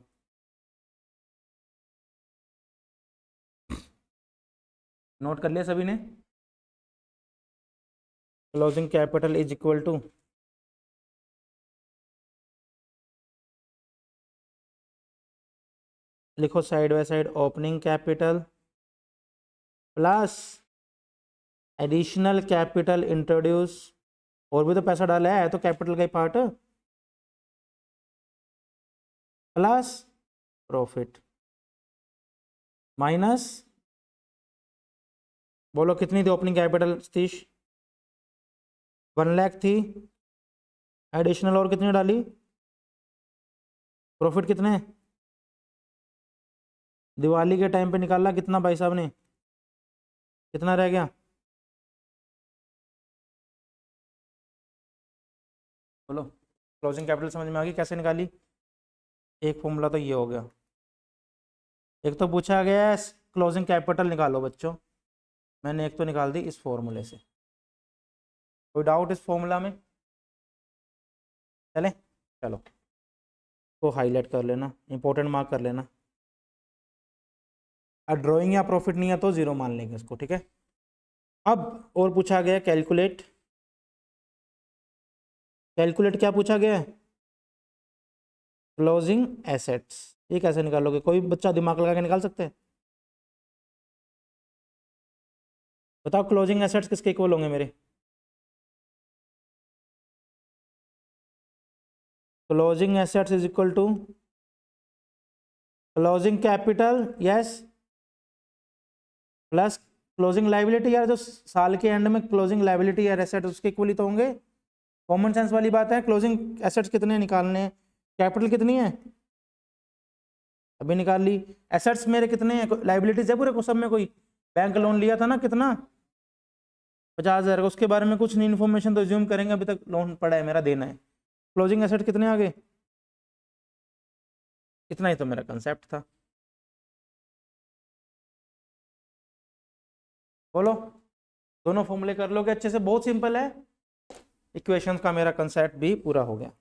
S1: नोट कर लिया सभी ने। Closing capital is equal to, लिखो side by side, opening capital plus additional capital introduce, और भी तो पैसा डाला है तो कैपिटल का ही पार्ट, प्लस प्रॉफिट माइनस, बोलो कितनी थी ओपनिंग कैपिटल सतीश? 1 लाख थी, एडिशनल और कितनी डाली? प्रॉफिट कितने दिवाली के टाइम पे निकाला कितना भाई साहब ने, कितना रह गया बोलो। क्लोजिंग कैपिटल समझ में आ गई कैसे निकाली? एक फॉर्मूला तो ये हो गया, एक तो पूछा गया है क्लोजिंग कैपिटल निकालो बच्चों, मैंने एक तो निकाल दी इस फॉर्मूले से। कोई डाउट इस फॉर्मूला में? चले चलो, तो हाईलाइट कर लेना, इंपॉर्टेंट मार्क कर लेना। अब ड्राइंग या प्रॉफिट नहीं है तो जीरो मान लेंगे इसको, ठीक है। अब और पूछा गया कैलकुलेट, कैलकुलेट क्या पूछा गया है? Closing assets. ये कैसे निकालोगे, कोई बच्चा दिमाग लगा के निकाल सकते हैं? बताओ क्लोजिंग एसेट्स किसके इक्वल होंगे मेरे? Closing assets is equal to closing capital, yes, plus closing liability, यार जो साल के एंड में क्लोजिंग लाइबिलिटी या एसेट उसके इक्वल ही तो होंगे। कॉमन सेंस वाली बात है। क्लोजिंग एसेट्स कितने निकालने हैं, कैपिटल कितनी है अभी निकाल ली, एसेट्स मेरे कितने हैं, लाइबिलिटीज है पूरे को सब में, कोई बैंक लोन लिया था ना कितना, 50,000 का, उसके बारे में कुछ नहीं इन्फॉर्मेशन तो ज्यूम करेंगे अभी तक लोन पड़ा है मेरा देना है। क्लोजिंग एसेट कितने आ गए, इतना ही तो मेरा कंसेप्ट था। बोलो दोनों फॉर्मूले कर लोगे अच्छे से, बहुत सिंपल है। इक्वेशन का मेरा कंसेप्ट भी पूरा हो गया।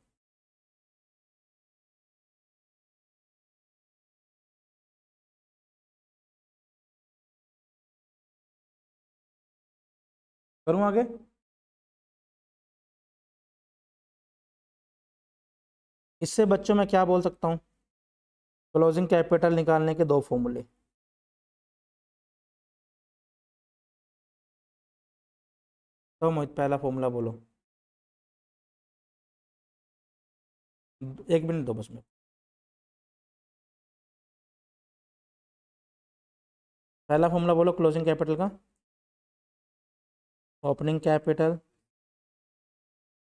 S1: करूं आगे? इससे बच्चों में क्या बोल सकता हूं, क्लोजिंग कैपिटल निकालने के दो फॉर्मूले। तो मोहित पहला फॉर्मूला बोलो, एक मिनट दो बस में। पहला फॉर्मूला बोलो क्लोजिंग कैपिटल का। ओपनिंग कैपिटल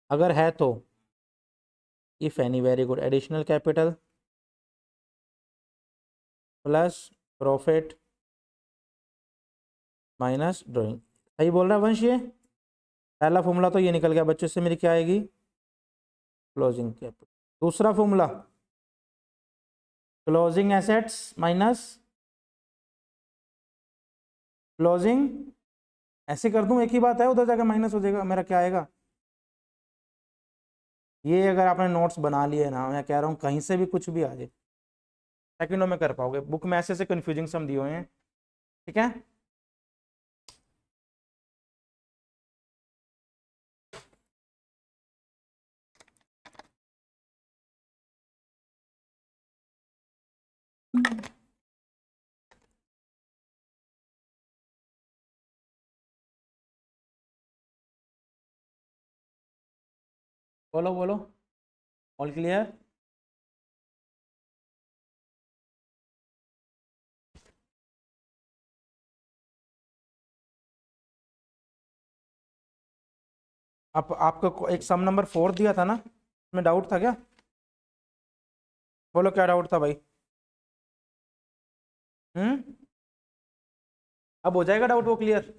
S1: अगर है तो, if any, very good, additional capital plus profit minus drawing. सही बोल रहा है वंश, ये पहला फॉर्मूला तो ये निकल गया बच्चों से, मेरी क्या आएगी, क्लोजिंग कैपिटल। दूसरा formula closing assets minus closing, ऐसे कर दूं एक ही बात है, उधर जाकर माइनस हो जाएगा, मेरा क्या आएगा ये, अगर आपने नोट्स बना लिए ना, मैं कह रहा हूँ कहीं से भी कुछ भी आ जाए सेकंडों में कर पाओगे, बुक में ऐसे कंफ्यूजिंग सम दिए हुए हैं, ठीक है। बोलो बोलो, ऑल क्लियर? आप आपको एक सम नंबर 4 दिया था ना, उसमें डाउट था क्या? बोलो क्या डाउट था भाई? हम्म, अब हो जाएगा डाउट वो क्लियर?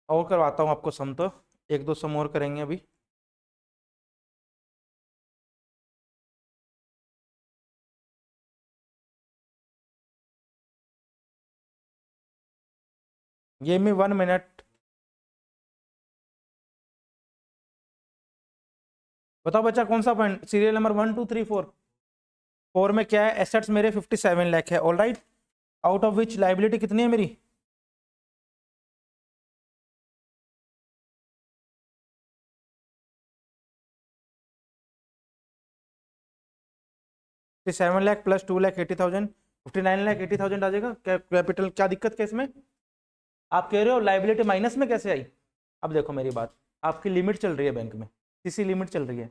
S1: और करवाता हूँ आपको सम तो, एक दो सम और करेंगे अभी। ये में 1 मिनट बताओ बच्चा कौन सा पॉइंट, सीरियल नंबर 1 2 3 4। 4 में क्या है, एसेट्स मेरे 57 लाख है, all right, out of which liability कितनी है मेरी, 57 लाख प्लस 2,80,000, 59,80,000 आ जाएगा। कैपिटल क्या दिक्कत है इसमें, आप कह रहे हो लाइबिलिटी माइनस में कैसे आई। अब देखो मेरी बात, आपकी लिमिट चल रही है बैंक में, सीसी लिमिट चल रही है,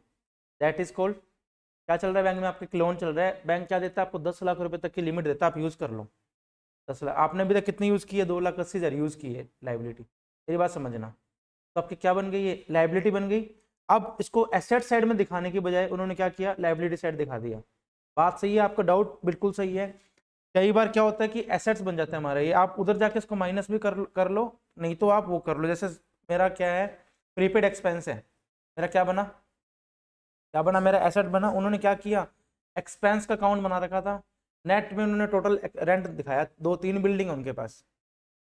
S1: दैट इज कॉल्ड, क्या चल रहा है बैंक में, आपके लोन चल रहा है, बैंक क्या देता है आपको, 10 लाख रुपए तक की लिमिट देता है, आप यूज कर लो 10 लाख। आपने अभी तक कितनी यूज की है, 2,80,000 यूज की है लाइबिलिटी, मेरी बात समझना। तो आपकी क्या बन गई है, लाइबिलिटी बन गई। अब इसको एसेट साइड में दिखाने की बजाय उन्होंने क्या किया, लाइबिलिटी साइड दिखा दिया। बात सही है, आपका डाउट बिल्कुल सही है। कई बार क्या होता है कि एसेट्स बन जाते हैं हमारे, ये आप उधर जाके इसको माइनस भी कर लो, नहीं तो आप वो कर लो। जैसे मेरा क्या है, प्रीपेड एक्सपेंस है, मेरा क्या बना, मेरा एसेट बना। उन्होंने क्या किया, एक्सपेंस का अकाउंट बना रखा था, नेट में उन्होंने टोटल रेंट दिखाया, 2 3 बिल्डिंग है उनके पास,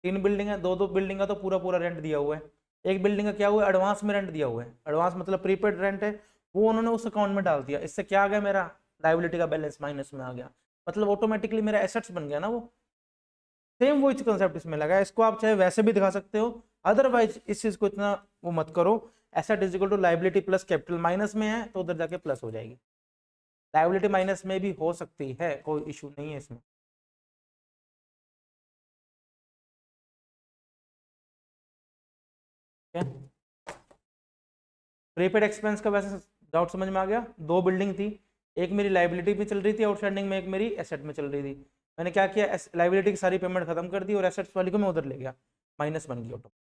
S1: 3 बिल्डिंग है, 2 2 बिल्डिंग का तो पूरा पूरा रेंट दिया हुआ है। एक बिल्डिंग का क्या हुआ है, एडवांस में रेंट दिया हुआ है, एडवांस मतलब प्रीपेड रेंट है, वो उन्होंने उस अकाउंट में डाल दिया। इससे क्या आ गया, मेरा लाइबिलिटी का बैलेंस माइनस में आ गया, मतलब ऑटोमेटिकली मेरा एसेट्स बन गया ना वो। सेम वो कंसेप्ट इसमें लगा है, इसको आप चाहे वैसे भी दिखा सकते हो, अदरवाइज इस चीज को इतना वो मत करो। Asset is equal to liability plus capital, minus में है तो उधर जाके प्लस हो जाएगी। लाइबिलिटी माइनस में भी हो सकती है, कोई इशू नहीं है इसमें। प्रीपेड एक्सपेंस का वैसे डाउट समझ में आ गया। 2 बिल्डिंग थी, एक मेरी लाइबिलिटी में चल रही थी आउटस्टैंडिंग में, एक मेरी एसेट में चल रही थी। मैंने क्या किया, लाइबिलिटी की सारी पेमेंट खत्म कर दी और एसेट्स वाली को मैं उधर ले गया, माइनस बन गई ऑटो।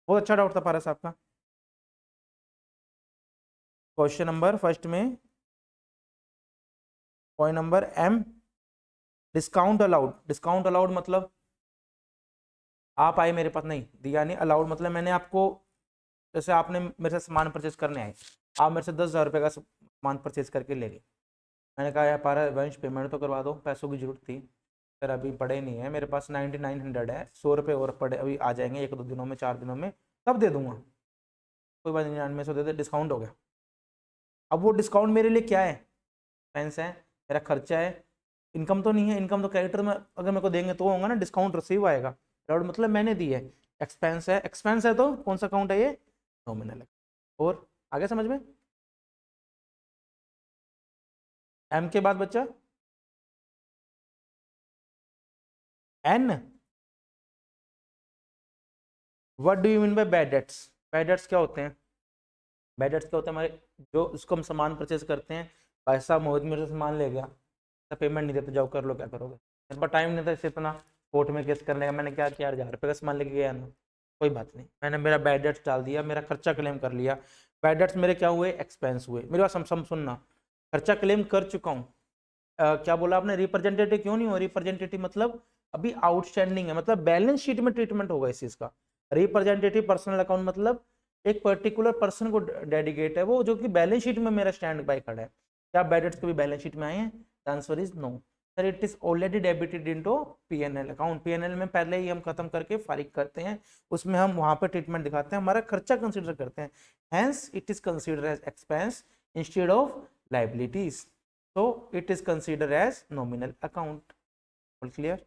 S1: बहुत अच्छा डाउट था पारस आपका। क्वेश्चन नंबर फर्स्ट में point number M, discount allowed मतलब आप आए मेरे पास नहीं दिया, नहीं अलाउड मतलब मैंने आपको, जैसे आपने मेरे से सामान परचेज करने आए, आप मेरे से 10,000 रुपये का सामान परचेज करके ले गए, मैंने कहा यार पारा वंश पेमेंट तो करवा दो, पैसों की जरूरत थी, सर अभी पड़े नहीं है मेरे पास, 9900 है, 100 रुपये और पड़े अभी आ जाएंगे 1 2 दिनों में, 4 दिनों में, तब दे दूंगा, कोई बात नहीं 9900 दे दे, डिस्काउंट हो गया। अब वो डिस्काउंट मेरे लिए क्या है, एक्सपेंस है, मेरा खर्चा है, इनकम तो नहीं है, इनकम तो क्रेडिटर में अगर मेरे को देंगे तो होगा ना, डिस्काउंट रिसीव आएगा, क्रेडिट मतलब मैंने दी है, एक्सपेंस है तो कौन सा अकाउंट है ये, नॉमिनल है। और आगे समझ में, एम के बाद बच्चा N, what do you mean by bad debts, bad debts क्या होते हैं, बैड डेट्स क्या होते हैं हमारे, जो उसको हम सामान परचेज करते हैं, भाई साहब मोहित मेरे से सामान ले गया, तो पेमेंट नहीं देते, जाओ कर लो क्या करोगे, मेरे पास टाइम नहीं था इसे इतना कोर्ट में केस करने का, मैंने क्या किया, 1,000 रुपये का सामान लेके गया ना, कोई बात नहीं, मैंने मेरा बैड डेट्स डाल दिया, मेरा खर्चा क्लेम कर लिया, बैड डेट्स मेरे क्या हुए, एक्सपेंस हुए। मेरी बात सम सुनना, खर्चा क्लेम कर चुका हूँ, क्या बोला आपने, रिप्रेजेंटेटिव क्यों नहीं हो, रिप्रेजेंटेटिव मतलब अभी आउटस्टैंडिंग है, मतलब बैलेंस शीट में ट्रीटमेंट होगा इस चीज का। रिप्रेजेंटेटिव पर्सनल अकाउंट मतलब एक पर्टिकुलर पर्सन को डेडिकेट है वो, जो कि बैलेंस शीट में मेरा स्टैंड बाय खड़ा है। क्या बैड डेट्स कभी बैलेंस शीट में आए हैं, the answer is no sir, it is already debited into PNL account, PNL में पहले ही हम खत्म करके फारिग करते हैं, उसमें हम वहां पर ट्रीटमेंट दिखाते हैं, हमारा खर्चा कंसीडर करते हैं, hence it is consider as expense instead of liabilities, so it is considered as nominal account. All clear?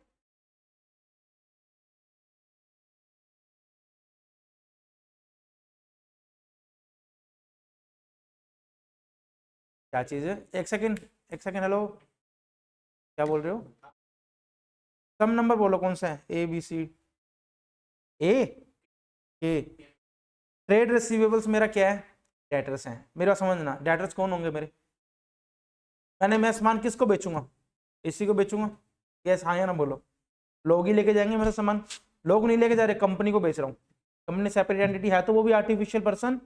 S1: क्या चीज है, एक सेकंड, एक सेकंड, हेलो, क्या बोल रहे हो, सम नंबर बोलो कौन सा है, A B C, A trade receivables मेरा क्या है, डेटर्स हैं, मेरा समझना, डेटर्स कौन होंगे मेरे, मैं सामान किसको बेचूंगा, इसी को बेचूंगा, यस हाँ या ना बोलो, लोग ही लेके जाएंगे मेरा सामान, लोग नहीं लेके जा रहे, कंपनी को बेच रहा हूँ, कंपनी सेपरेट एंटिटी है तो वो भी आर्टिफिशियल पर्सन,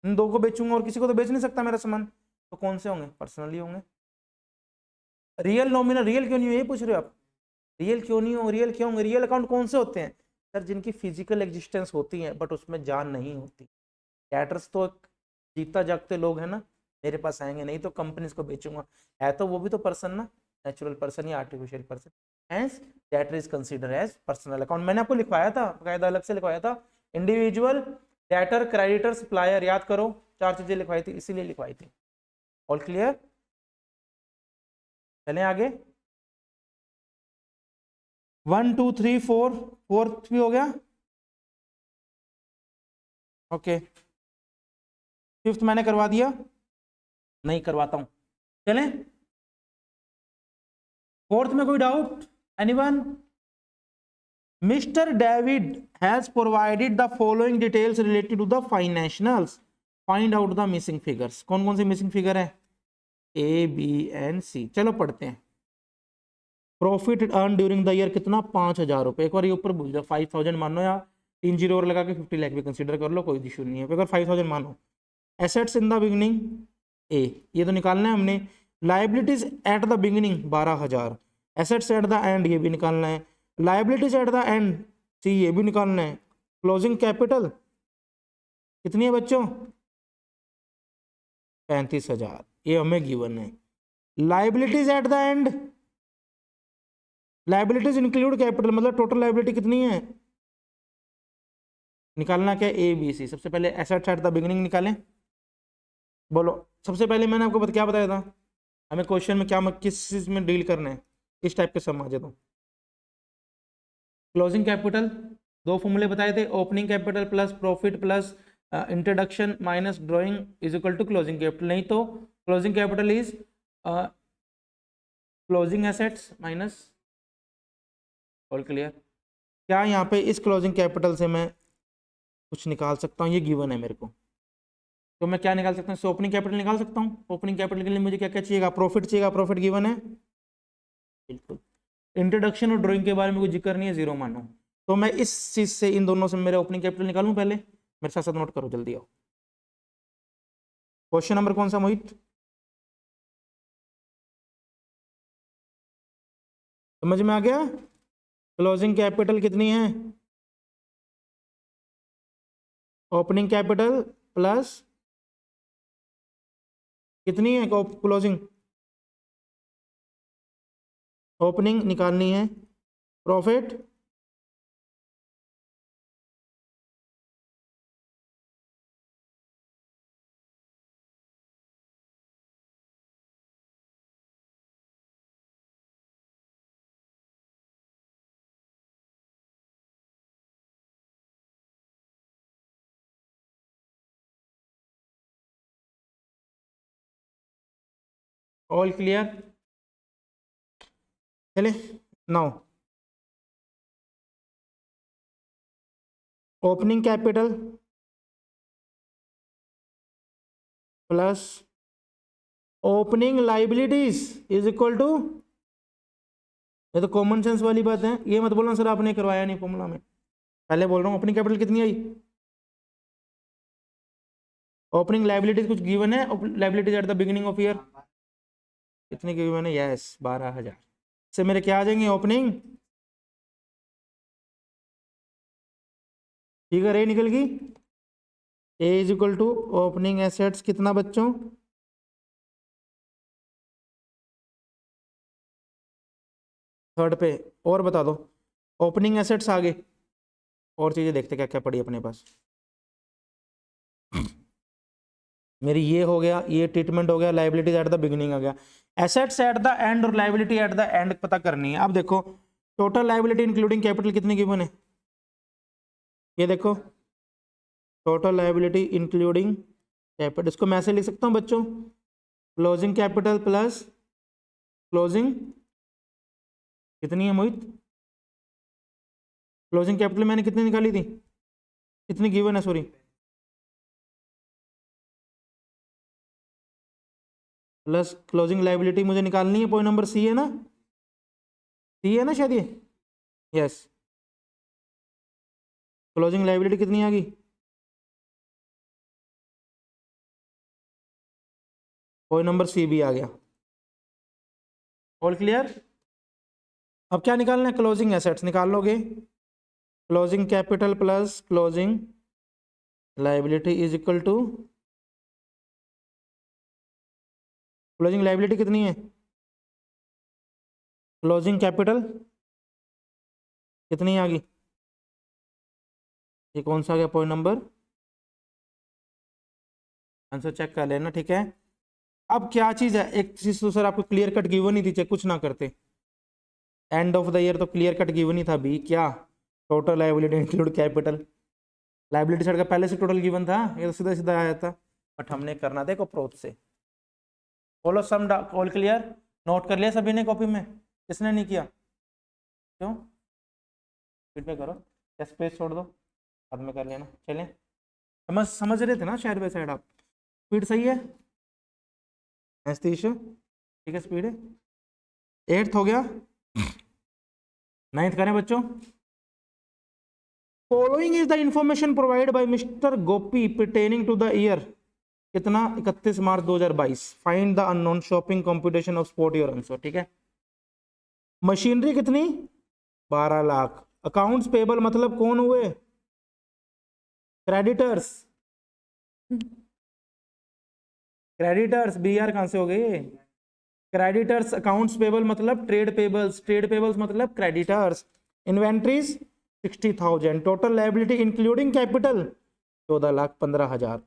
S1: इन दो को बेचूंगा और किसी को तो बेच नहीं सकता मेरा सामान, तो कौन से होंगे, पर्सनली होंगे। रियल नॉमिनल, रियल क्यों नहीं हो ये पूछ रहे हो आप, रियल क्यों नहीं हो, रियल क्यों होंगे, रियल अकाउंट कौन से होते हैं सर, जिनकी फिजिकल एग्जिस्टेंस होती है बट उसमें जान नहीं होती, कैटर्स तो जीता जागते लोग हैं ना, मेरे पास आएंगे, नहीं तो कंपनीज को बेचूंगा, है तो वो भी तो पर्सन ना, नेचुरल पर्सन या artificial person, hence that is consider as personal account. मैंने आपको लिखवाया था, बकायदा अलग से लिखवाया था, इंडिविजुअल डेटर, क्रेडिटर, सप्लायर, याद करो 4 चीजें लिखवाई थी, इसीलिए लिखवाई थी। All clear? चलें आगे। 1 2 3 4, फोर्थ भी हो गया। ओके, फिफ्थ मैंने करवा दिया, नहीं करवाता हूं। चलें फोर्थ में, कोई doubt anyone? Mister David has provided the following details related to the financials, find out the missing figures. कौन कौन से मिसिंग फिगर है? A, B and C. चलो पढ़ते हैं। Profit earn during the year कितना? 5,000 रुपये। एक बार ये ऊपर भूल जाओ, 5,000 मानो, या 3 जीरो और लगा के 50 लाख भी कंसीडर कर लो, कोई इशू नहीं है। अगर 5,000 मानो। एसेट्स इन द बिगिनिंग ए, ये तो निकालना है हमने। Liabilities at the beginning 12,000। Assets eight the and, ये भी निकालना है। लाइबिलिटीज एट द एंड सी, ये भी निकालना है। क्लोजिंग कैपिटल कितनी है बच्चों? 35,000, ये हमें गिवन है। Liabilities at the end, liabilities include capital, मतलब टोटल लाइबिलिटी कितनी है? निकालना क्या? A B C. सबसे पहले एसेट्स एट द बिगिनिंग निकालें। बोलो, सबसे पहले मैंने आपको क्या बताया था, हमें क्वेश्चन में क्या, किस चीज में डील करना है, इस टाइप के सम आ जाए तो। क्लोजिंग कैपिटल दो फॉर्मूले बताए थे, opening capital plus profit plus introduction minus drawing is equal to closing capital. नहीं तो closing capital is closing assets minus. All clear? क्या यहाँ पे इस क्लोजिंग कैपिटल से मैं कुछ निकाल सकता हूँ? ये गिवन है मेरे को, तो मैं क्या निकाल सकता हूँ? ओपनिंग कैपिटल निकाल सकता हूँ। ओपनिंग कैपिटल के लिए मुझे क्या क्या चाहिएगा? प्रॉफिट चाहिएगा, प्रॉफिट गिवन है बिल्कुल। इंट्रोडक्शन और ड्राइंग के बारे में कोई जिक्र नहीं है, जीरो मानो। तो मैं इस चीज से, इन दोनों से मेरे ओपनिंग कैपिटल निकालूं पहले। मेरे साथ साथ नोट करो, जल्दी आओ। क्वेश्चन नंबर कौन सा मोहित? समझ में आ गया? क्लोजिंग कैपिटल कितनी है? ओपनिंग कैपिटल प्लस कितनी है क्लोजिंग? ओपनिंग निकालनी है, प्रॉफिट ऑल क्लियर? चले now, opening capital plus opening liabilities is equal to, ये तो कॉमन सेंस वाली बात है, ये मत बोलना सर आपने करवाया नहीं फॉर्मूला में। पहले बोल रहा हूँ ओपनिंग कैपिटल कितनी आई? ओपनिंग लाइबिलिटीज कुछ गिवन है? Liabilities at the beginning of year कितनी गिवन है? यस 12,000 से मेरे क्या आ जाएंगे? ओपनिंग फिगर ए निकल गई। A is equal to opening assets कितना बच्चों? थर्ड पे। और बता दो, ओपनिंग एसेट्स आगे और चीजें देखते क्या क्या पड़ी अपने पास। मेरी ये हो गया, ये ट्रीटमेंट हो गया, लाइबिलिटीज एट द बिगिनिंग आ गया। एसेट्स एट द एंड और लाइबिलिटी एट द एंड पता करनी है। अब देखो टोटल लाइबिलिटी इंक्लूडिंग कैपिटल कितनी गिवन है? ये देखो टोटल लाइबिलिटी इंक्लूडिंग कैपिटल, इसको मैं ऐसे लिख सकता हूँ बच्चों, क्लोजिंग कैपिटल प्लस क्लोजिंग कितनी है मोहित? क्लोजिंग कैपिटल मैंने कितनी निकाली थी? कितनी गिवन है सॉरी? प्लस क्लोजिंग लाइबिलिटी मुझे निकालनी है, पॉइंट नंबर सी है ना? सी है ना शायद ये? यस। क्लोजिंग लाइबिलिटी कितनी आ गई? पॉइंट नंबर सी भी आ गया। All clear? अब क्या निकालना है? क्लोजिंग एसेट्स निकाल लोगे। Closing capital plus closing liability is equal to, closing liability कितनी है? क्लोजिंग कैपिटल कितनी आ गई? ये कौन सा आ गया? पॉइंट नंबर आंसर चेक कर लेना, ठीक है। अब क्या चीज है, एक चीज तो सर आपको क्लियर कट गिवन ही थी, चाहे कुछ ना करते। एंड ऑफ द ईयर तो क्लियर कट गिवन ही था भी, क्या total liability include capital. Liability side का पहले से टोटल गिवन था, ये तो सीधा सीधा आया था, बट हमने करना देखो अप्रोच से। बोलो सम ऑल क्लियर, नोट कर लिया सभी ने कॉपी में, किसने नहीं किया, क्यों, फीडबैक करो या स्पेस छोड़ दो, बाद में कर लेना। चलें, समझ समझ रहे थे ना शायद बाय साइड आप, स्पीड सही है एस्तीश, ठीक है स्पीड है। 8th हो गया, 9th करें बच्चों। Following is the information provide by mister Gopi pertaining to the year कितना 31 March 2022, find the unknown shopping computation of sport your answer, ठीक है। मशीनरी कितनी 12 लाख, अकाउंट्स पेबल मतलब कौन हुए, क्रेडिटर्स, क्रेडिटर्स बी आर कहां से हो गई, क्रेडिटर्स, अकाउंट्स पेबल मतलब ट्रेड पेबल्स, ट्रेड पेबल्स मतलब creditors, inventories 60,000, total liability including capital 14,15,000,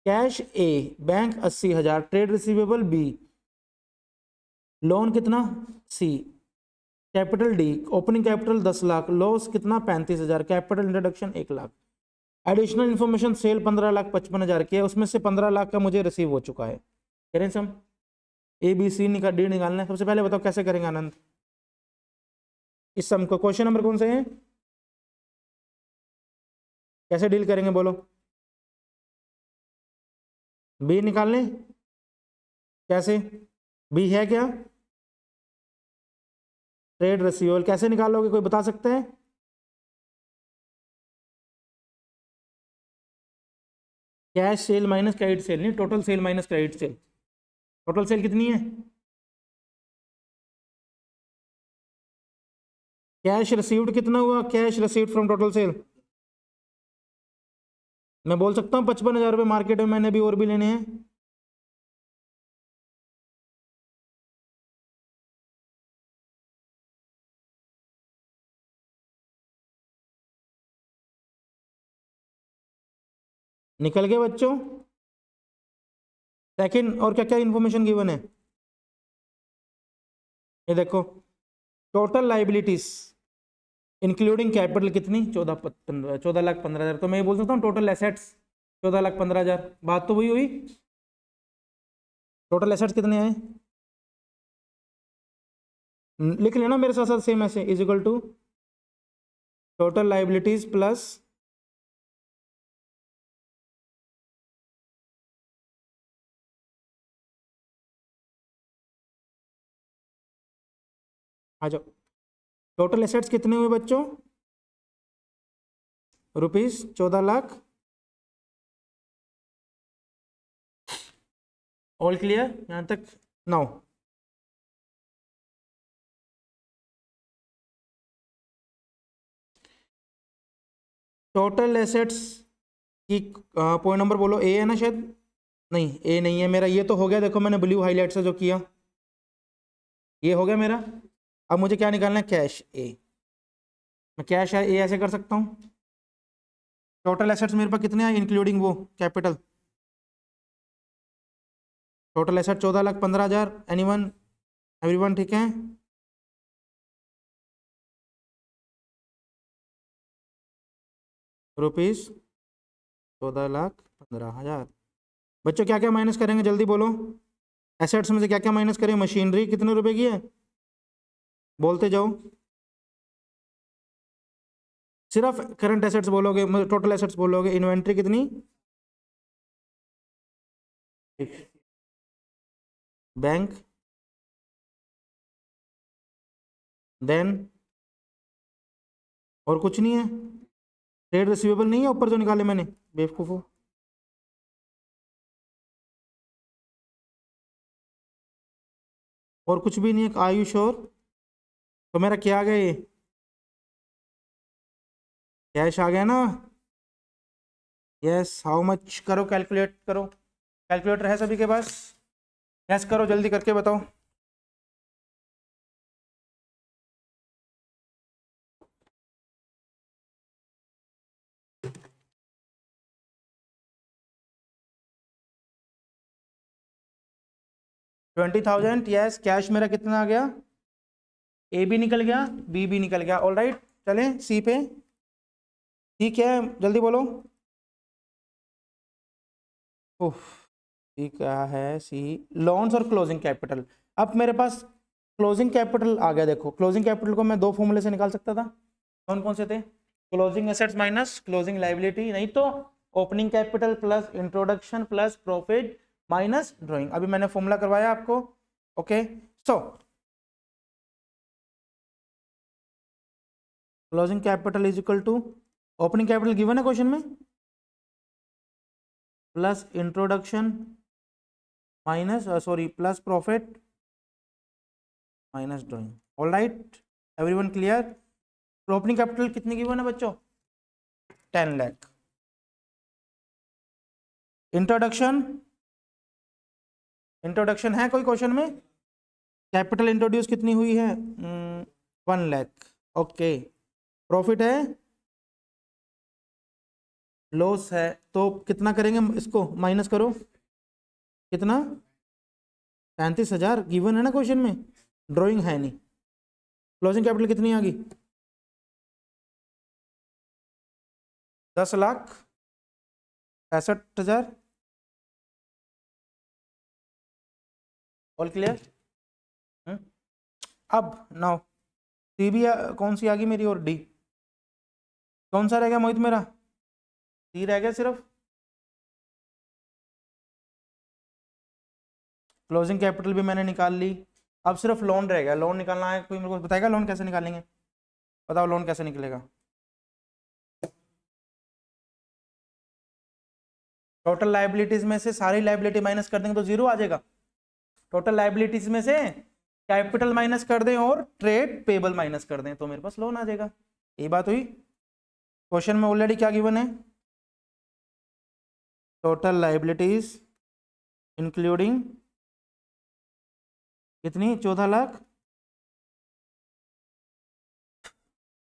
S1: cash a, bank 80,000, trade receivable b, loan कितना c, capital d, opening capital 10 lakh, loss कितना 35,000, capital introduction 1 lakh, additional information sale 15,55,000 की है, उसमें से 15 लाख का मुझे रिसीव हो चुका है। करें सम ए बी सी डी निकालना है, सबसे पहले बताओ कैसे करेंगे आनंद इस सम को, क्वेश्चन नंबर कौन से हैं, कैसे डील करेंगे बोलो, बी निकालने कैसे, बी है क्या, ट्रेड रिसीवेबल कैसे निकालोगे कोई बता सकते हैं, cash sale minus credit sale, नहीं total sale minus credit sale, total sale कितनी है, कैश रिसीव्ड कितना हुआ, cash received from total sale, मैं बोल सकता हूँ 55,000 रुपये मार्केट में मैंने भी और भी लेने हैं, निकल गए बच्चों। सेकंड और क्या क्या इंफॉर्मेशन गिवन है, ये देखो टोटल लाइबिलिटीज इंक्लूडिंग कैपिटल कितनी 14,15,000, तो मैं ये बोल सकता हूँ टोटल एसेट्स 14,15,000, बात तो वही हुई, टोटल एसेट्स कितने आए, लिख लेना मेरे साथ साथ सेम ऐसे, is equal to total liabilities plus आ जाओ, टोटल एसेट्स कितने हुए बच्चों, ₹14,00,000, ऑल क्लियर यहां तक, नाउ टोटल एसेट्स की पॉइंट नंबर बोलो, ए है ना शायद, नहीं ए नहीं है मेरा, ये तो हो गया, देखो मैंने ब्लू हाईलाइट से जो किया ये हो गया मेरा। अब मुझे क्या निकालना है, कैश ए, मैं कैश है ए ऐसे कर सकता हूँ, टोटल एसेट्स मेरे पास कितने हैं इंक्लूडिंग वो capital, total asset 14,15,000, anyone everyone ठीक है, ₹14,15,000। बच्चों क्या क्या माइनस करेंगे जल्दी बोलो, एसेट्स में से क्या क्या माइनस करें, मशीनरी कितने रुपए की है, बोलते जाओ, सिर्फ करंट एसेट्स बोलोगे, टोटल एसेट्स बोलोगे, इन्वेंट्री कितनी, बैंक, देन और कुछ नहीं है, ट्रेड रिसीवेबल नहीं है ऊपर जो निकाले मैंने बेवकूफ़ो, और कुछ भी नहीं है, आयुष और, तो मेरा क्या आ गया ये, कैश आ गया ना, यस, हाउ मच करो कैलकुलेट करो, कैलकुलेटर है सभी के पास, यस करो जल्दी करके बताओ। 20,000, यस। कैश मेरा कितना आ गया, ए भी निकल गया, बी भी निकल गया। ऑल राइट, चलें सी पे। ठीक है, जल्दी बोलो। ओह, सी क्या है, सी लोन्स और क्लोजिंग कैपिटल। अब मेरे पास क्लोजिंग कैपिटल आ गया। देखो क्लोजिंग कैपिटल को मैं दो फॉर्मूले से निकाल सकता था। कौन कौन से थे? Closing assets minus closing liability, नहीं तो opening capital plus introduction plus profit minus drawing. अभी मैंने फॉर्मूला करवाया आपको। Okay, so closing capital is equal to opening capital given है क्वेश्चन में, plus introduction minus sorry plus profit minus drawing. All right, everyone clear? Opening capital कितनी given है बच्चों? 10 lakh. Introduction, introduction है कोई क्वेश्चन में? कैपिटल इंट्रोड्यूस कितनी हुई है? 1 लाख। ओके, प्रॉफिट है, लॉस है, तो कितना करेंगे इसको, माइनस करो। कितना? 35,000 गिवन है ना क्वेश्चन में, ड्राइंग है नहीं। क्लोजिंग कैपिटल कितनी आ गई? 10,65,000। All clear? अब नाउ सी भी कौन सी आ गई मेरी, और डी कौन सा रह गया मोहित मेरा? सी रह गया सिर्फ। क्लोजिंग कैपिटल भी मैंने निकाल ली, अब सिर्फ लोन रह गया। लोन निकालना है, कोई मेरे को बताएगा लोन कैसे निकालेंगे? बताओ लोन कैसे निकलेगा? टोटल लाइबिलिटीज में से सारी लाइबिलिटी माइनस कर देंगे तो जीरो आ जाएगा। टोटल लाइबिलिटीज में से कैपिटल माइनस कर दें और ट्रेड पेबल माइनस कर दें तो मेरे पास लोन आ जाएगा। ये बात हुई। क्वेश्चन में ऑलरेडी क्या गिवन है? टोटल लाइबिलिटीज इंक्लूडिंग कितनी, 14 लाख।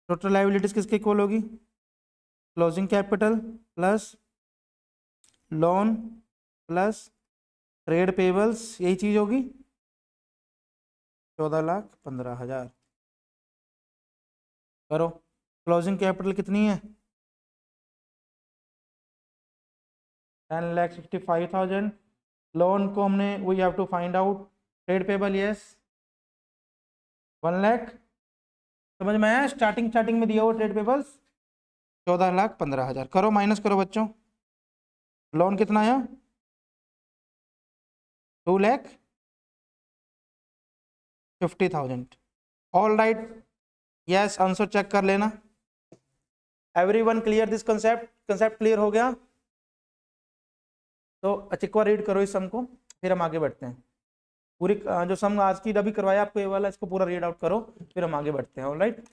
S1: टोटल लाइबिलिटीज किसके इक्वल होगी? Closing capital plus lone plus trade payables, यही चीज होगी। 14,15,000 करो। क्लोजिंग कैपिटल कितनी है? 10,65,000। लोन को हमने we have to find out. Trade payable yes 1 lakh. समझ में आया? स्टार्टिंग स्टार्टिंग में दिया हुआ ट्रेड पेबल्स 14,15,000। करो माइनस करो बच्चों। लोन कितना आया? 2,50,000। All right, yes, answer check कर लेना। Everyone clear this concept? Concept clear हो गया? तो अच्छा एक बार रीड करो इस सम को, फिर हम आगे बढ़ते हैं। पूरी जो सम आज की अभी करवाया आपको ये वाला, इसको पूरा रीड आउट करो, फिर हम आगे बढ़ते हैं। All right.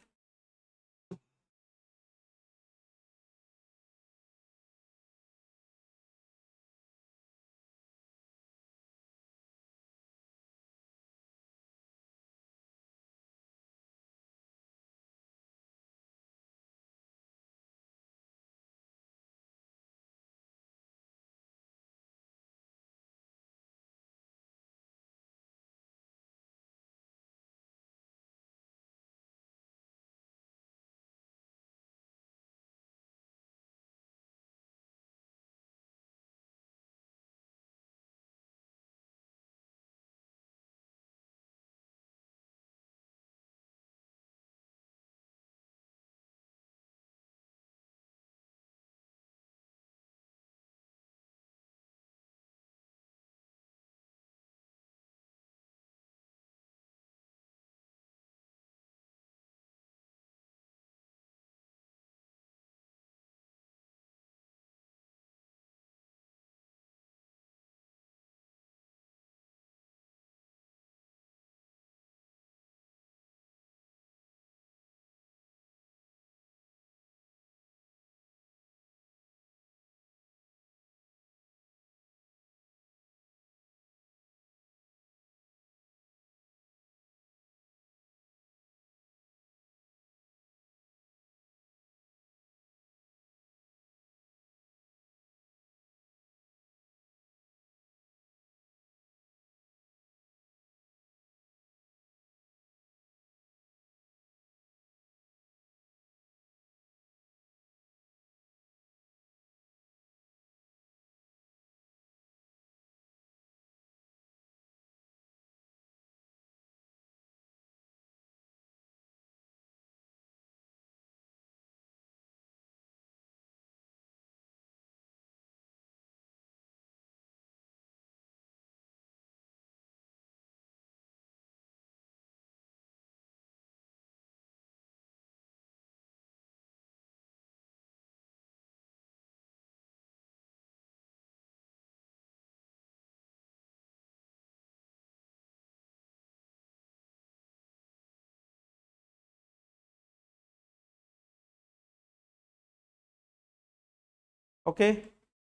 S1: ओके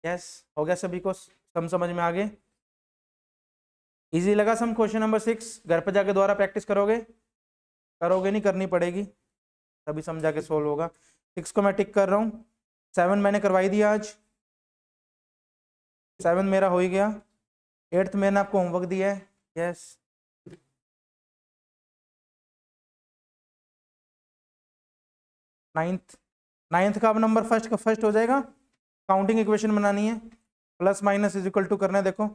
S1: यस, हो गया सभी को सम समझ में आ गए? इजी लगा सम क्वेश्चन नंबर 6? घर पे जाके दोबारा प्रैक्टिस करोगे? करोगे नहीं, करनी पड़ेगी तभी समझा के सोल्व होगा। 6 को मैं टिक कर रहा हूँ। 7 मैंने करवाई दिया आज, 7 मेरा हो ही गया। 8th मैंने आपको होमवर्क दिया है, यस। 9th का अब नंबर फर्स्ट का फर्स्ट हो जाएगा। काउंटिंग इक्वेशन बनानी है, plus minus is equal to करना है। देखो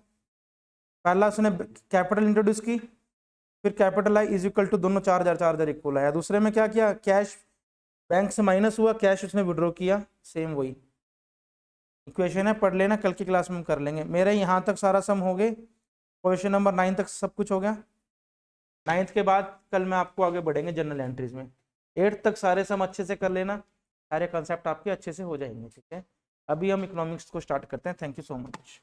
S1: पहला उसने कैपिटल इंट्रोड्यूस की, फिर कैपिटल आई इज इक्वल टू, दोनों 4,000 इक्वल आया। दूसरे में क्या किया, कैश बैंक से माइनस हुआ, कैश उसने विड्रॉ किया, सेम वही इक्वेशन है, पढ़ लेना, कल की क्लास में हम कर लेंगे। मेरे यहाँ तक सारा सम हो गए, क्वेश्चन नंबर 9 तक सब कुछ हो गया। 9th के बाद कल मैं आपको आगे बढ़ेंगे जनरल एंट्रीज में। 8th तक सारे सम अच्छे से कर लेना, सारे कंसेप्ट आपके अच्छे से हो जाएंगे, ठीक है। अभी हम इकोनॉमिक्स को स्टार्ट करते हैं। Thank you so much.